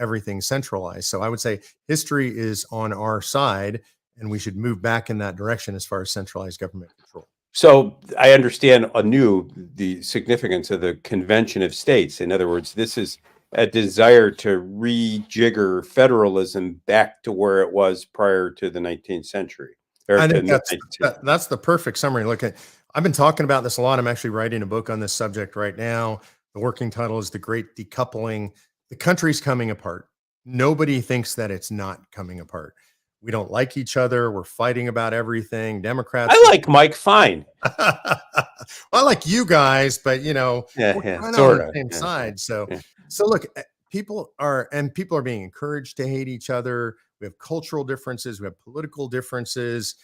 everything centralized. So I would say history is on our side, and we should move back in that direction as far as centralized government control. So I understand anew the significance of the Convention of States. In other words, this is a desire to rejigger federalism back to where it was prior to the 19th century. I think that's the perfect summary. Look, I've been talking about this a lot. I'm actually writing a book on this subject right now. The working title is The Great Decoupling. The country's coming apart. Nobody thinks that it's not coming apart. We don't like each other. We're fighting about everything. Democrats. I like Mike fine. Well, I like you guys, but we're kind of on the same side. So look, people are being encouraged to hate each other. We have cultural differences. We have political differences.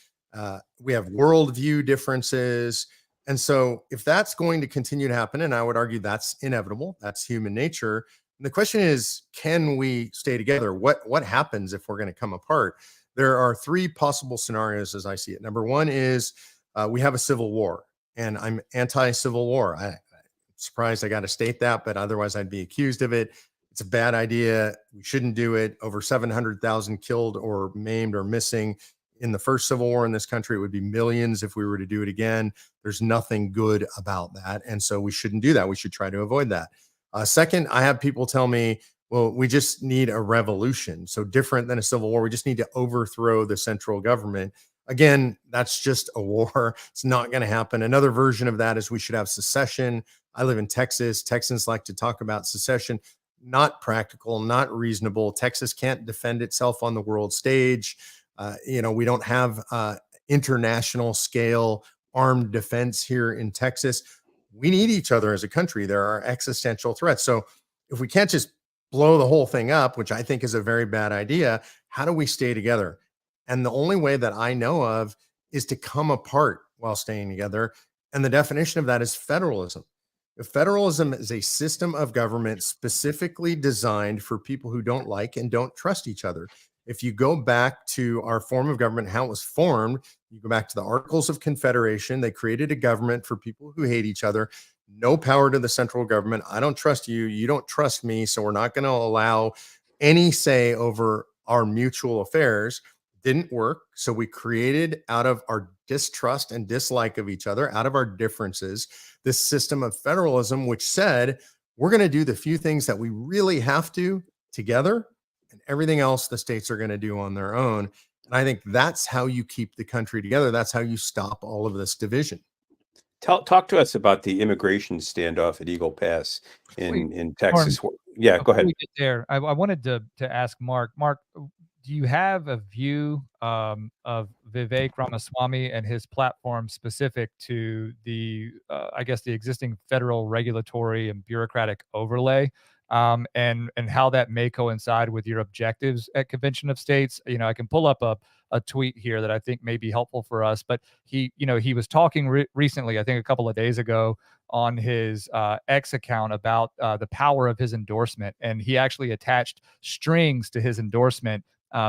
We have worldview differences. And so if that's going to continue to happen, and I would argue that's inevitable, that's human nature. And the question is, can we stay together? What happens if we're going to come apart? There are 3 possible scenarios as I see it. Number 1 is we have a civil war, and I'm anti-civil war. I'm surprised I got to state that, but otherwise I'd be accused of it. It's a bad idea. We shouldn't do it. Over 700,000 killed or maimed or missing in the first civil war in this country. It would be millions if we were to do it again. There's nothing good about that. And so we shouldn't do that. We should try to avoid that. Second, I have people tell me, well, we just need a revolution. So different than a civil war, we just need to overthrow the central government. Again, that's just a war. It's not going to happen. Another version of that is we should have secession. I live in Texas. Texans like to talk about secession. Not practical, not reasonable. Texas can't defend itself on the world stage. We don't have international scale armed defense here in Texas. We need each other as a country. There are existential threats. So if we can't just blow the whole thing up, which I think is a very bad idea, how do we stay together? And the only way that I know of is to come apart while staying together. And the definition of that is federalism. Federalism is a system of government specifically designed for people who don't like and don't trust each other. If you go back to our form of government, how it was formed, you go back to the Articles of Confederation. They created a government for people who hate each other. No power to the central government. I don't trust you. You don't trust me. So we're not going to allow any say over our mutual affairs. Didn't work. So we created, out of our distrust and dislike of each other, out of our differences, this system of federalism, which said we're going to do the few things that we really have to together, and everything else the states are going to do on their own. And I think that's how you keep the country together. That's how you stop all of this division. Talk to us about the immigration standoff at Eagle Pass in Texas. Yeah, go ahead. We get there, I wanted to ask Mark. Mark, do you have a view of Vivek Ramaswamy and his platform specific to the, I guess, the existing federal regulatory and bureaucratic overlay? and how that may coincide with your objectives at Convention of States. I can pull up a tweet here that I think may be helpful for us. But he was talking recently, I think a couple of days ago, on his X account about the power of his endorsement, and he actually attached strings to his endorsement,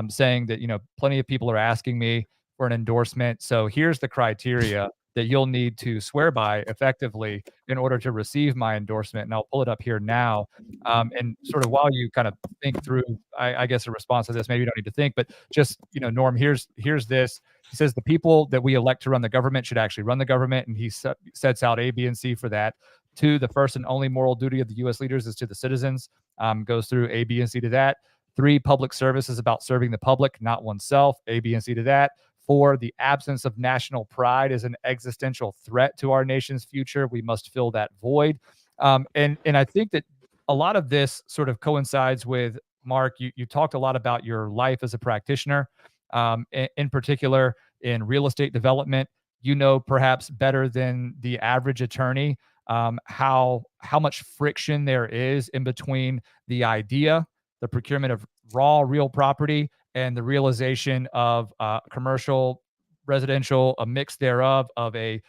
saying that plenty of people are asking me for an endorsement, so here's the criteria that you'll need to swear by effectively in order to receive my endorsement. And I'll pull it up here now. And sort of while you kind of think through, I guess, a response to this, maybe you don't need to think, but just, Norm, here's this. He says the people that we elect to run the government should actually run the government. And he sets out A, B, and C for that. 2, the first and only moral duty of the U.S. leaders is to the citizens. Goes through A, B, and C to that. 3, public service is about serving the public, not oneself. A, B, and C to that. 4, the absence of national pride is an existential threat to our nation's future. We must fill that void. And I think that a lot of this sort of coincides with, Mark, you talked a lot about your life as a practitioner, in particular in real estate development. Perhaps better than the average attorney, how much friction there is in between the idea, the procurement of raw real property, and the realization of commercial, residential, a mix thereof, of a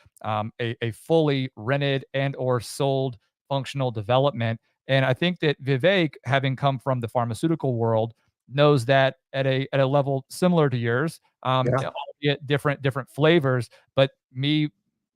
fully rented and or sold functional development. And I think that Vivek, having come from the pharmaceutical world, knows that at a level similar to yours, albeit different flavors. But me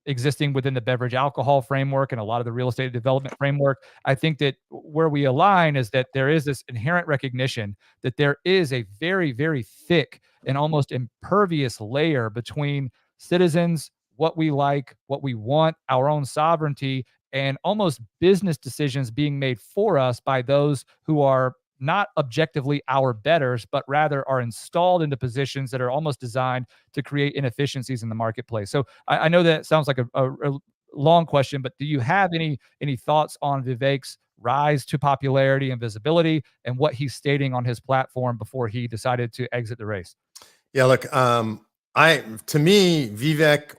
existing within the beverage alcohol framework and a lot of the real estate development framework, I think that where we align is that there is this inherent recognition that there is a very, very thick and almost impervious layer between citizens, what we like, what we want, our own sovereignty, and almost business decisions being made for us by those who are not objectively our betters, but rather are installed into positions that are almost designed to create inefficiencies in the marketplace. So I know that sounds like a long question, but do you have any thoughts on Vivek's rise to popularity and visibility and what he's stating on his platform before he decided to exit the race? Yeah, look, to me, Vivek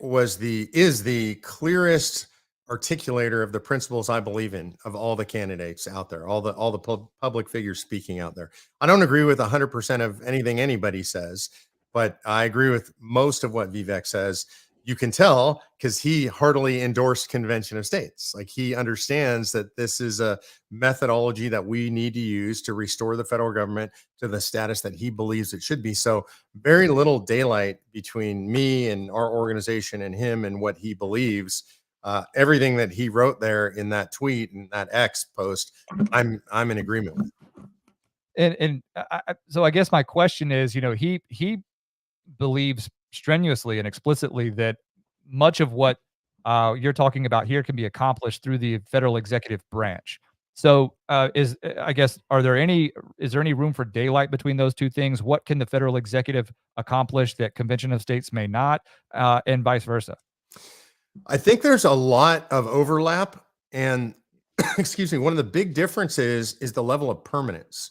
is the clearest articulator of the principles I believe in of all the candidates out there, all the public figures speaking out there. I don't agree with 100% of anything anybody says, but I agree with most of what Vivek says. You can tell because he heartily endorsed Convention of States. Like, he understands that this is a methodology that we need to use to restore the federal government to the status that he believes it should be. So very little daylight between me and our organization and him and what he believes. Everything that he wrote there in that tweet and that X post, I'm in agreement with. So I guess my question is, he believes strenuously and explicitly that much of what you're talking about here can be accomplished through the federal executive branch. So is there any room for daylight between those two things? What can the federal executive accomplish that Convention of States may not, and vice versa? I think there's a lot of overlap, and excuse me, one of the big differences is the level of permanence.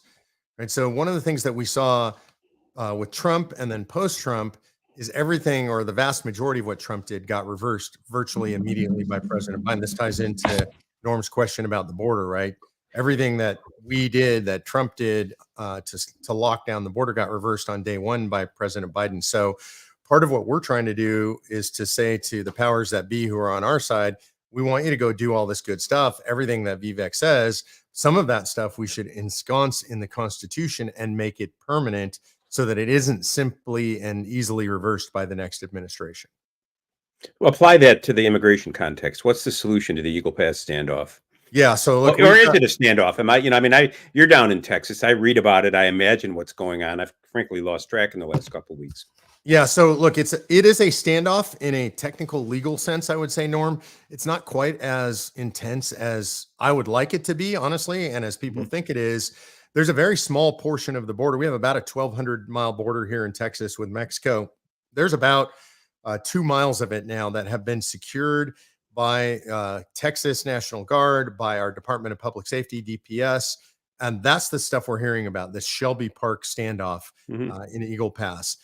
Right. So one of the things that we saw with Trump and then post-Trump is everything, or the vast majority of what Trump did, got reversed virtually immediately by President Biden. This ties into Norm's question about the border, right? Everything that we did, that Trump did to lock down the border, got reversed on day one by President Biden. So part of what we're trying to do is to say to the powers that be who are on our side, we want you to go do all this good stuff. Everything that Vivek says, some of that stuff we should ensconce in the Constitution and make it permanent so that it isn't simply and easily reversed by the next administration. Well, apply that to the immigration context. What's the solution to the Eagle Pass standoff? Yeah, so look, or is it a standoff? You're down in Texas. I read about it. I imagine what's going on. I've frankly lost track in the last couple of weeks. Yeah, so look, it is a standoff in a technical legal sense, I would say, Norm. It's not quite as intense as I would like it to be, honestly, and as people think it is. There's a very small portion of the border. We have about a 1,200-mile border here in Texas with Mexico. There's about 2 miles of it now that have been secured by Texas National Guard, by our Department of Public Safety, DPS, and that's the stuff we're hearing about, this Shelby Park standoff in Eagle Pass.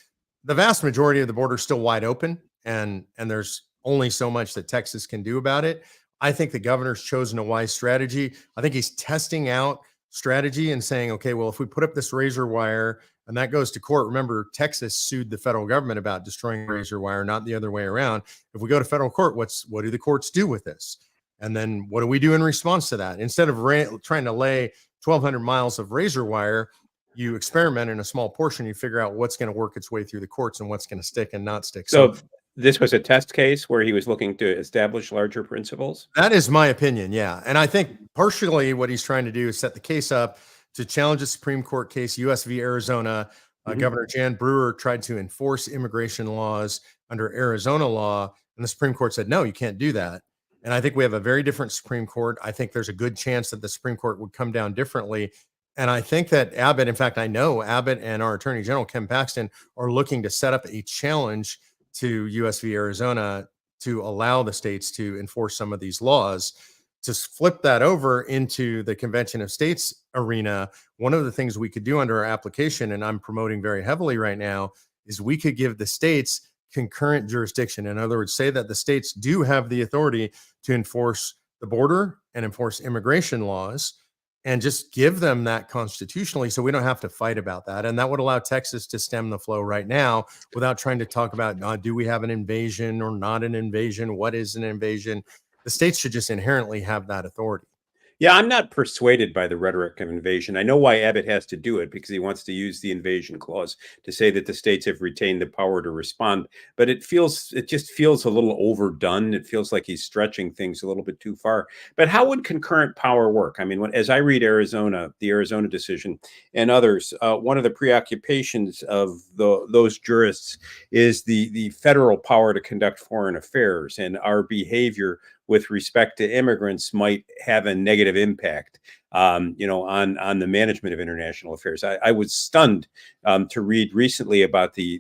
The vast majority of the border is still wide open, and there's only so much that Texas can do about it. I think the governor's chosen a wise strategy. I think he's testing out strategy and saying, okay, well, if we put up this razor wire and that goes to court, remember, Texas sued the federal government about destroying razor wire, not the other way around. If we go to federal court, what do the courts do with this? And then what do we do in response to that? Instead of trying to lay 1,200 miles of razor wire, you experiment in a small portion. You figure out what's going to work its way through the courts and what's going to stick and not stick. So this was a test case where he was looking to establish larger principles? That is my opinion, yeah. And I think partially what he's trying to do is set the case up to challenge a Supreme Court case, U.S. v. Arizona. Governor Jan Brewer tried to enforce immigration laws under Arizona law, and the Supreme Court said, no, you can't do that. And I think we have a very different Supreme Court. I think there's a good chance that the Supreme Court would come down differently. And I think that Abbott, in fact, I know Abbott and our Attorney General, Ken Paxton, are looking to set up a challenge to U.S. v. Arizona to allow the states to enforce some of these laws. To flip that over into the Convention of States arena, one of the things we could do under our application, and I'm promoting very heavily right now, is we could give the states concurrent jurisdiction. In other words, say that the states do have the authority to enforce the border and enforce immigration laws, and just give them that constitutionally so we don't have to fight about that. And that would allow Texas to stem the flow right now without trying to talk about, do we have an invasion or not an invasion? What is an invasion? The states should just inherently have that authority. Yeah, I'm not persuaded by the rhetoric of invasion. I know why Abbott has to do it, because he wants to use the invasion clause to say that the states have retained the power to respond. But it just feels a little overdone. It feels like he's stretching things a little bit too far. But how would concurrent power work? I mean, as I read the Arizona decision and others, one of the preoccupations of those jurists is the federal power to conduct foreign affairs, and our behavior with respect to immigrants might have a negative impact, on the management of international affairs. I was stunned to read recently about the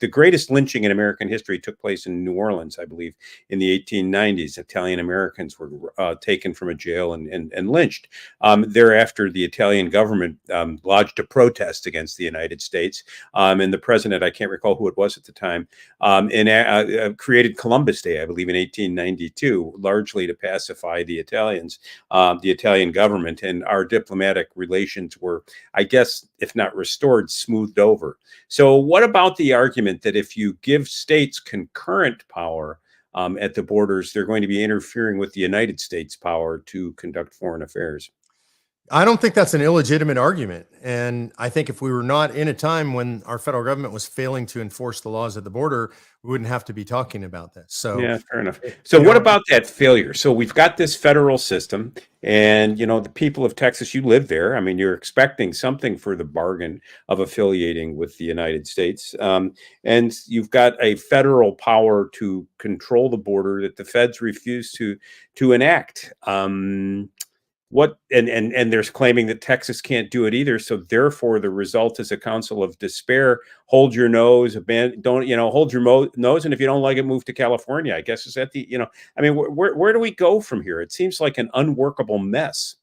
greatest lynching in American history took place in New Orleans, I believe, in the 1890s. Italian Americans were taken from a jail and lynched. Thereafter, the Italian government lodged a protest against the United States, and the president, I can't recall who it was at the time, created Columbus Day, I believe, in 1892, largely to pacify the Italians, the Italian government, and our diplomatic relations were, I guess, if not restored, smoothed over. So what about the argument that if you give states concurrent power at the borders, they're going to be interfering with the United States' power to conduct foreign affairs? I don't think that's an illegitimate argument. And I think if we were not in a time when our federal government was failing to enforce the laws at the border, we wouldn't have to be talking about this. So yeah, fair enough. So what about that failure? So we've got this federal system, and the people of Texas, you live there. I mean, you're expecting something for the bargain of affiliating with the United States. And you've got a federal power to control the border that the feds refuse to enact. And there's claiming that Texas can't do it either. So therefore, the result is a council of despair. Hold your nose, hold your nose, and if you don't like it, move to California. I guess is that I mean, where do we go from here? It seems like an unworkable mess.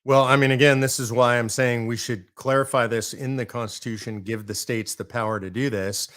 Well, I mean, again, this is why I'm saying we should clarify this in the Constitution, give the states the power to do this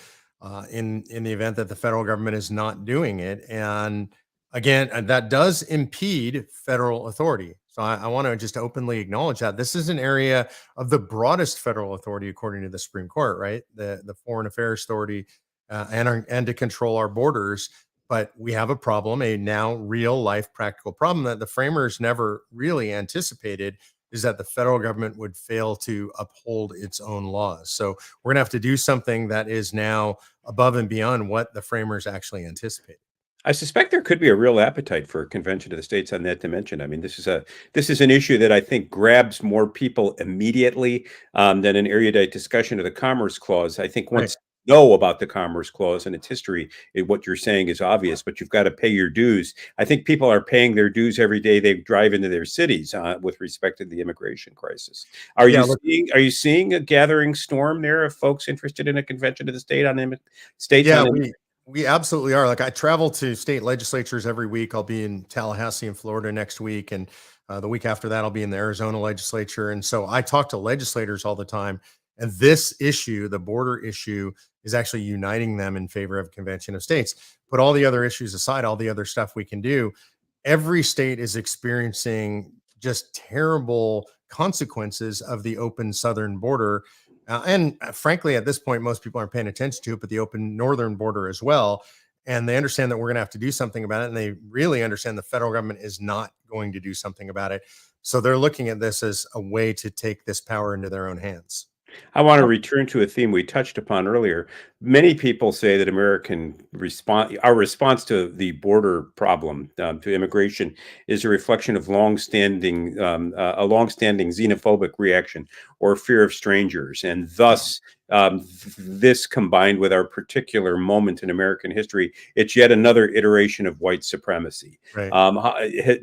in the event that the federal government is not doing it. And again, that does impede federal authority. So I want to just openly acknowledge that this is an area of the broadest federal authority, according to the Supreme Court, right? The Foreign Affairs Authority and to control our borders. But we have a problem, a now real life practical problem that the framers never really anticipated, is that the federal government would fail to uphold its own laws. So we're gonna have to do something that is now above and beyond what the framers actually anticipated. I suspect there could be a real appetite for a convention of the states on that dimension. I mean, this is an issue that I think grabs more people immediately than an erudite discussion of the Commerce Clause. I think once you know about the Commerce Clause and its history, what you're saying is obvious, but you've got to pay your dues. I think people are paying their dues every day they drive into their cities with respect to the immigration crisis. Are you seeing a gathering storm there of folks interested in a convention of the states? Yeah, we absolutely are. Like, I travel to state legislatures every week. I'll be in Tallahassee in Florida next week. And the week after that, I'll be in the Arizona legislature. And so I talk to legislators all the time. And this issue, the border issue, is actually uniting them in favor of convention of states. Put all the other issues aside, all the other stuff we can do. Every state is experiencing just terrible consequences of the open southern border. Frankly, at this point, most people aren't paying attention to it, but the open northern border as well. And they understand that we're going to have to do something about it. And they really understand the federal government is not going to do something about it. So they're looking at this as a way to take this power into their own hands. I want to return to a theme we touched upon earlier. Many people say that our response to the border problem, to immigration, is a reflection of a longstanding xenophobic reaction or fear of strangers, and thus this combined with our particular moment in American history, it's yet another iteration of white supremacy. Right.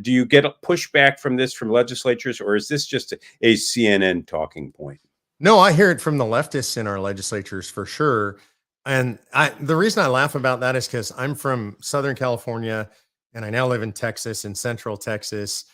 Do you get a pushback from this from legislatures, or is this just a CNN talking point? No, I hear it from the leftists in our legislatures for sure. And the reason I laugh about that is because I'm from Southern California and I now live in Texas, in Central Texas.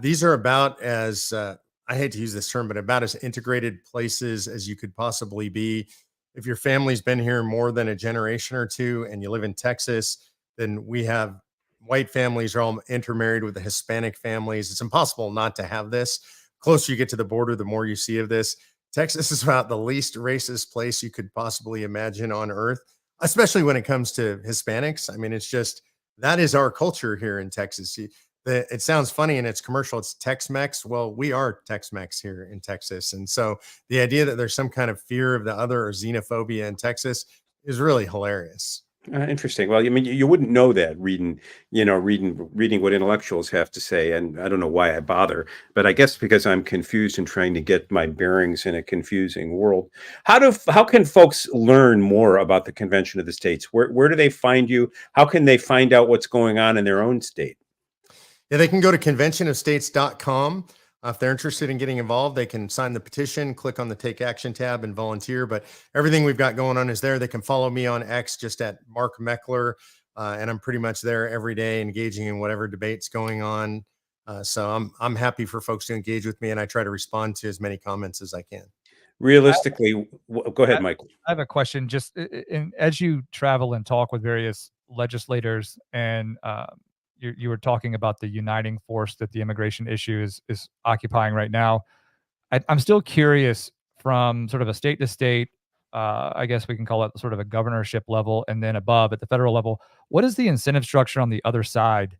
These are about as, I hate to use this term, but about as integrated places as you could possibly be. If your family's been here more than a generation or two and you live in Texas, then we have white families are all intermarried with the Hispanic families. It's impossible not to have this. Closer you get to the border, the more you see of this. Texas is about the least racist place you could possibly imagine on earth, especially when it comes to Hispanics. I mean, it's just, that is our culture here in Texas. It sounds funny in its commercial, it's Tex-Mex. Well, we are Tex-Mex here in Texas. And so the idea that there's some kind of fear of the other or xenophobia in Texas is really hilarious. Interesting. Well, I mean, you wouldn't know that reading what intellectuals have to say, and I don't know why I bother, but I guess because I'm confused and trying to get my bearings in a confusing world. How can folks learn more about the Convention of the States? Where do they find you? How can they find out what's going on in their own state? Yeah, they can go to conventionofstates.com. If they're interested in getting involved, they can sign the petition, click on the Take Action tab and volunteer. But everything we've got going on is there. They can follow me on X just at Mark Meckler. And I'm pretty much there every day engaging in whatever debate's going on. So I'm happy for folks to engage with me, and I try to respond to as many comments as I can. Realistically, go ahead, Michael. I have a question. Just as you travel and talk with various legislators and you were talking about the uniting force that the immigration issue is occupying right now. I'm still curious from sort of a state to state, I guess we can call it sort of a governorship level, and then above at the federal level. What is the incentive structure on the other side?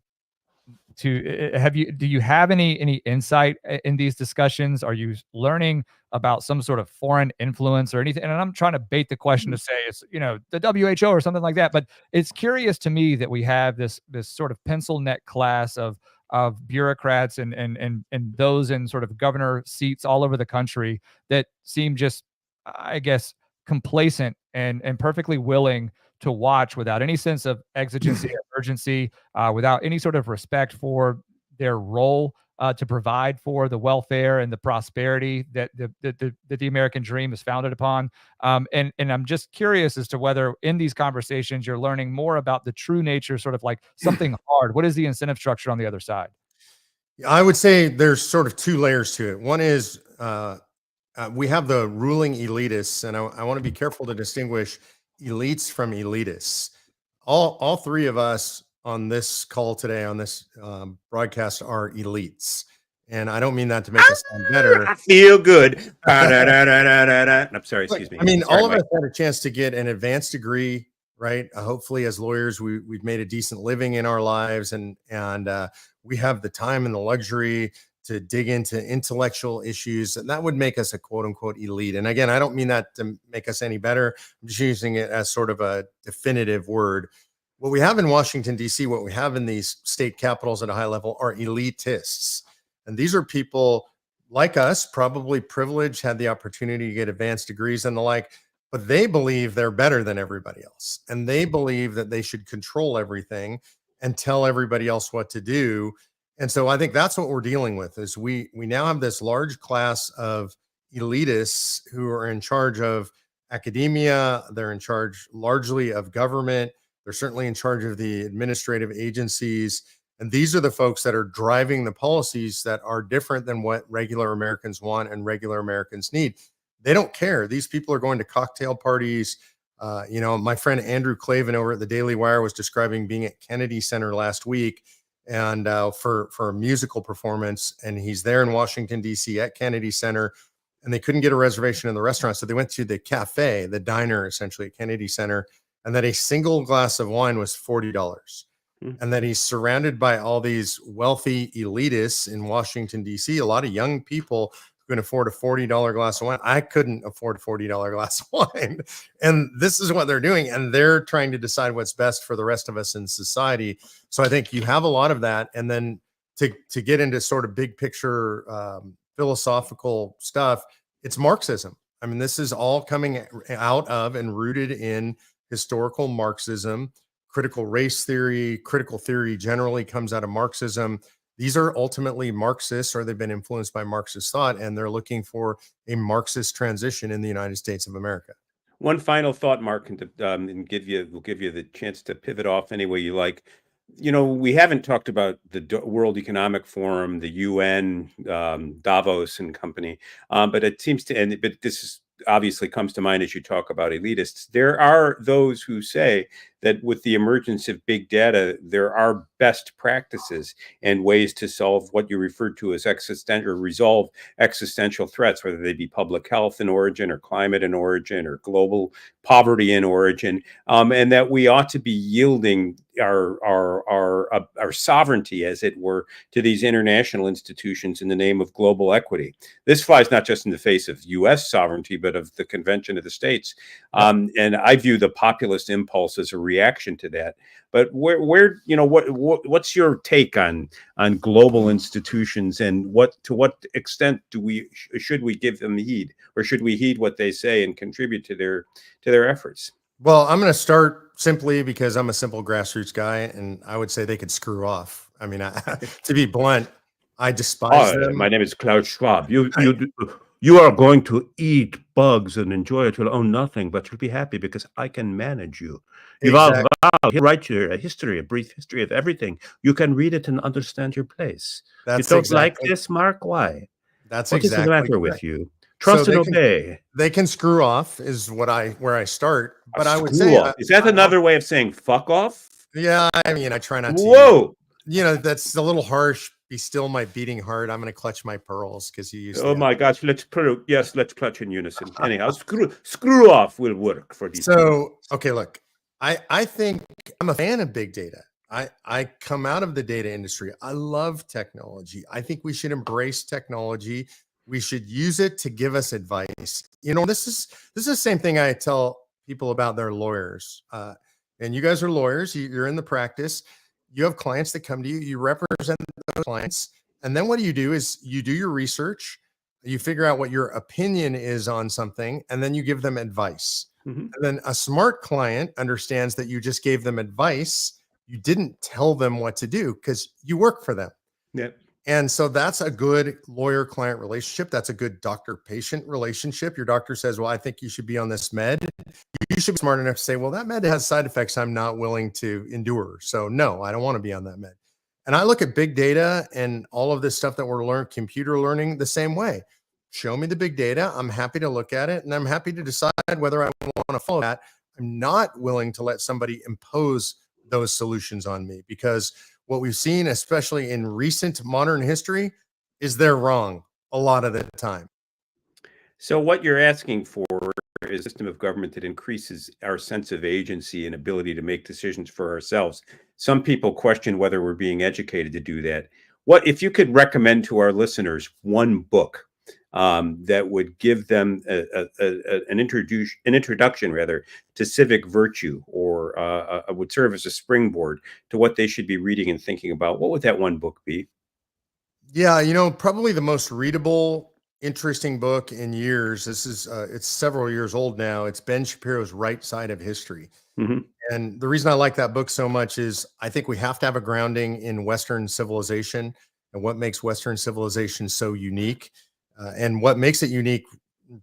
Do you have any insight in these discussions? Are you learning about some sort of foreign influence or anything? And I'm trying to bait the question to say it's, the WHO or something like that, but it's curious to me that we have this sort of pencil neck class of bureaucrats and those in sort of governor seats all over the country that seem just, I guess, complacent and perfectly willing to watch without any sense of exigency or urgency, without any sort of respect for their role to provide for the welfare and the prosperity that the American dream is founded upon. And I'm just curious as to whether in these conversations you're learning more about the true nature, sort of like something hard. What is the incentive structure on the other side? I would say there's sort of two layers to it. One is we have the ruling elitists, and I want to be careful to distinguish elites from elitists. All three of us on this call today, on this broadcast, are elites. And I don't mean that to make us sound better. I feel good. I'm sorry, excuse me. I mean, sorry, all of us had a chance to get an advanced degree, right? Hopefully, as lawyers, we've made a decent living in our lives, and we have the time and the luxury to dig into intellectual issues, and that would make us a quote unquote elite. And again, I don't mean that to make us any better. I'm just using it as sort of a definitive word. What we have in Washington, D.C., what we have in these state capitals at a high level are elitists. And these are people like us, probably privileged, had the opportunity to get advanced degrees and the like, but they believe they're better than everybody else. And they believe that they should control everything and tell everybody else what to do. And so I think that's what we're dealing with is we now have this large class of elitists who are in charge of academia. They're in charge largely of government. They're certainly in charge of the administrative agencies. And these are the folks that are driving the policies that are different than what regular Americans want and regular Americans need. They don't care. These people are going to cocktail parties. My friend Andrew Clavin over at the Daily Wire was describing being at Kennedy Center last week. and for a musical performance. And he's there in Washington, D.C. at Kennedy Center. And they couldn't get a reservation in the restaurant. So they went to the cafe, the diner, essentially at Kennedy Center, and that a single glass of wine was $40. And that he's surrounded by all these wealthy elitists in Washington, D.C., a lot of young people who can afford a $40 glass of wine. I couldn't afford a $40 glass of wine. And this is what they're doing. And they're trying to decide what's best for the rest of us in society. So I think you have a lot of that. And then to get into sort of big picture philosophical stuff, it's Marxism. I mean, this is all coming out of and rooted in historical Marxism. Critical race theory, critical theory generally comes out of Marxism. These are ultimately Marxists, or they've been influenced by Marxist thought, and they're looking for a Marxist transition in the United States of America. One final thought, Mark, and we'll give you the chance to pivot off any way you like. You know, we haven't talked about the World Economic Forum, the UN, Davos and company, but it seems to, but this is obviously comes to mind as you talk about elitists. There are those who say that with the emergence of big data, there are best practices and ways to solve what you referred to as existential, or resolve existential threats, whether they be public health in origin, or climate in origin, or global poverty in origin, and that we ought to be yielding our sovereignty, as it were, to these international institutions in the name of global equity. This flies not just in the face of U.S. sovereignty, but of the Convention of the States. And I view the populist impulse as a reaction to that. But where you know, what's your take on global institutions, and to what extent should we give them heed, or should we heed what they say and contribute to their efforts? Well, I'm going to start simply because I'm a simple grassroots guy, and I would say they could screw off. I mean, to be blunt, I despise them. My name is Klaus Schwab. You are going to eat bugs and enjoy it. You'll own nothing, but you'll be happy because I can manage you. You've Exactly. all write your history, a brief history of everything. You can read it and understand your place. That's you don't exactly, like this, Mark? Why? That's What is the exactly matter correct. with you? Trust So and obey. They can screw off is where I start. But I would Screw say, off. Is that another way of saying fuck off? yeah, I mean, I try not to. Whoa! You know, that's a little harsh. Be still my beating heart. I'm going to clutch my pearls because you used. Oh my gosh! Let's clutch in unison. Anyhow, screw off will work for these. So okay, look, I think I'm a fan of big data. I come out of the data industry. I love technology. I think we should embrace technology. We should use it to give us advice. You know, this is the same thing I tell people about their lawyers. And you guys are lawyers. You're in the practice. You have clients that come to you. You represent those clients. And then what do? Is you do your research. You figure out what your opinion is on something, and then you give them advice. And then a smart client understands that you just gave them advice. You didn't tell them what to do because you work for them. Yep. And so that's a good lawyer-client relationship. That's a good doctor-patient relationship. Your doctor says, well, I think you should be on this med. You should be smart enough to say, well, that med has side effects I'm not willing to endure. So no, I don't want to be on that med. And I look at big data and all of this stuff that we're learning, computer learning, the same way. Show me the big data. I'm happy to look at it, and I'm happy to decide whether I want to follow that. I'm not willing to let somebody impose those solutions on me, because what we've seen, especially in recent modern history, is they're wrong a lot of the time. So what you're asking for is a system of government that increases our sense of agency and ability to make decisions for ourselves. Some people question whether we're being educated to do that. What if you could recommend to our listeners one book that would give them an introduction rather to civic virtue, or would serve as a springboard to what they should be reading and thinking about? What would that one book be? Yeah, you know, probably the most readable, interesting book in years. This is it's several years old now. It's Ben Shapiro's Right Side of History. And the reason I like that book so much is I think we have to have a grounding in Western civilization and what makes Western civilization so unique. And what makes it unique,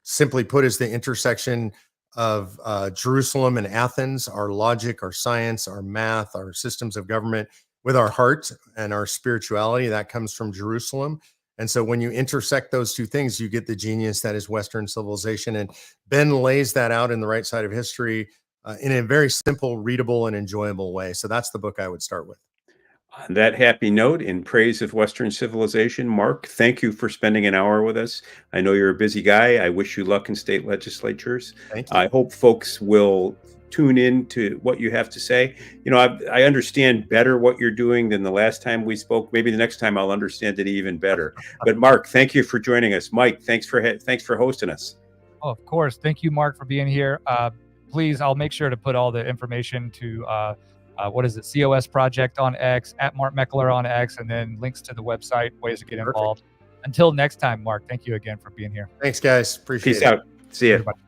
simply put, is the intersection of Jerusalem and Athens, our logic, our science, our math, our systems of government, with our heart and our spirituality. That comes from Jerusalem. And so when you intersect those two things, you get the genius that is Western civilization. And Ben lays that out in The Right Side of History in a very simple, readable, and enjoyable way. So that's the book I would start with. On that happy note, in praise of Western civilization, Mark, thank you for spending an hour with us. I know you're a busy guy. I wish you luck in state legislatures. Thank you. I hope folks will tune in to what you have to say. You know, I understand better what you're doing than the last time we spoke. Maybe the next time I'll understand it even better. But Mark, thank you for joining us. Mike, thanks for hosting us. Oh, of course. Thank you, Mark, for being here. Please, I'll make sure to put all the information to what is it, COS Project on X, at Mark Meckler on X, and then links to the website, ways to get involved. Until next time, Mark, thank you again for being here. Thanks, guys. Appreciate it. Peace out. See ya. Everybody.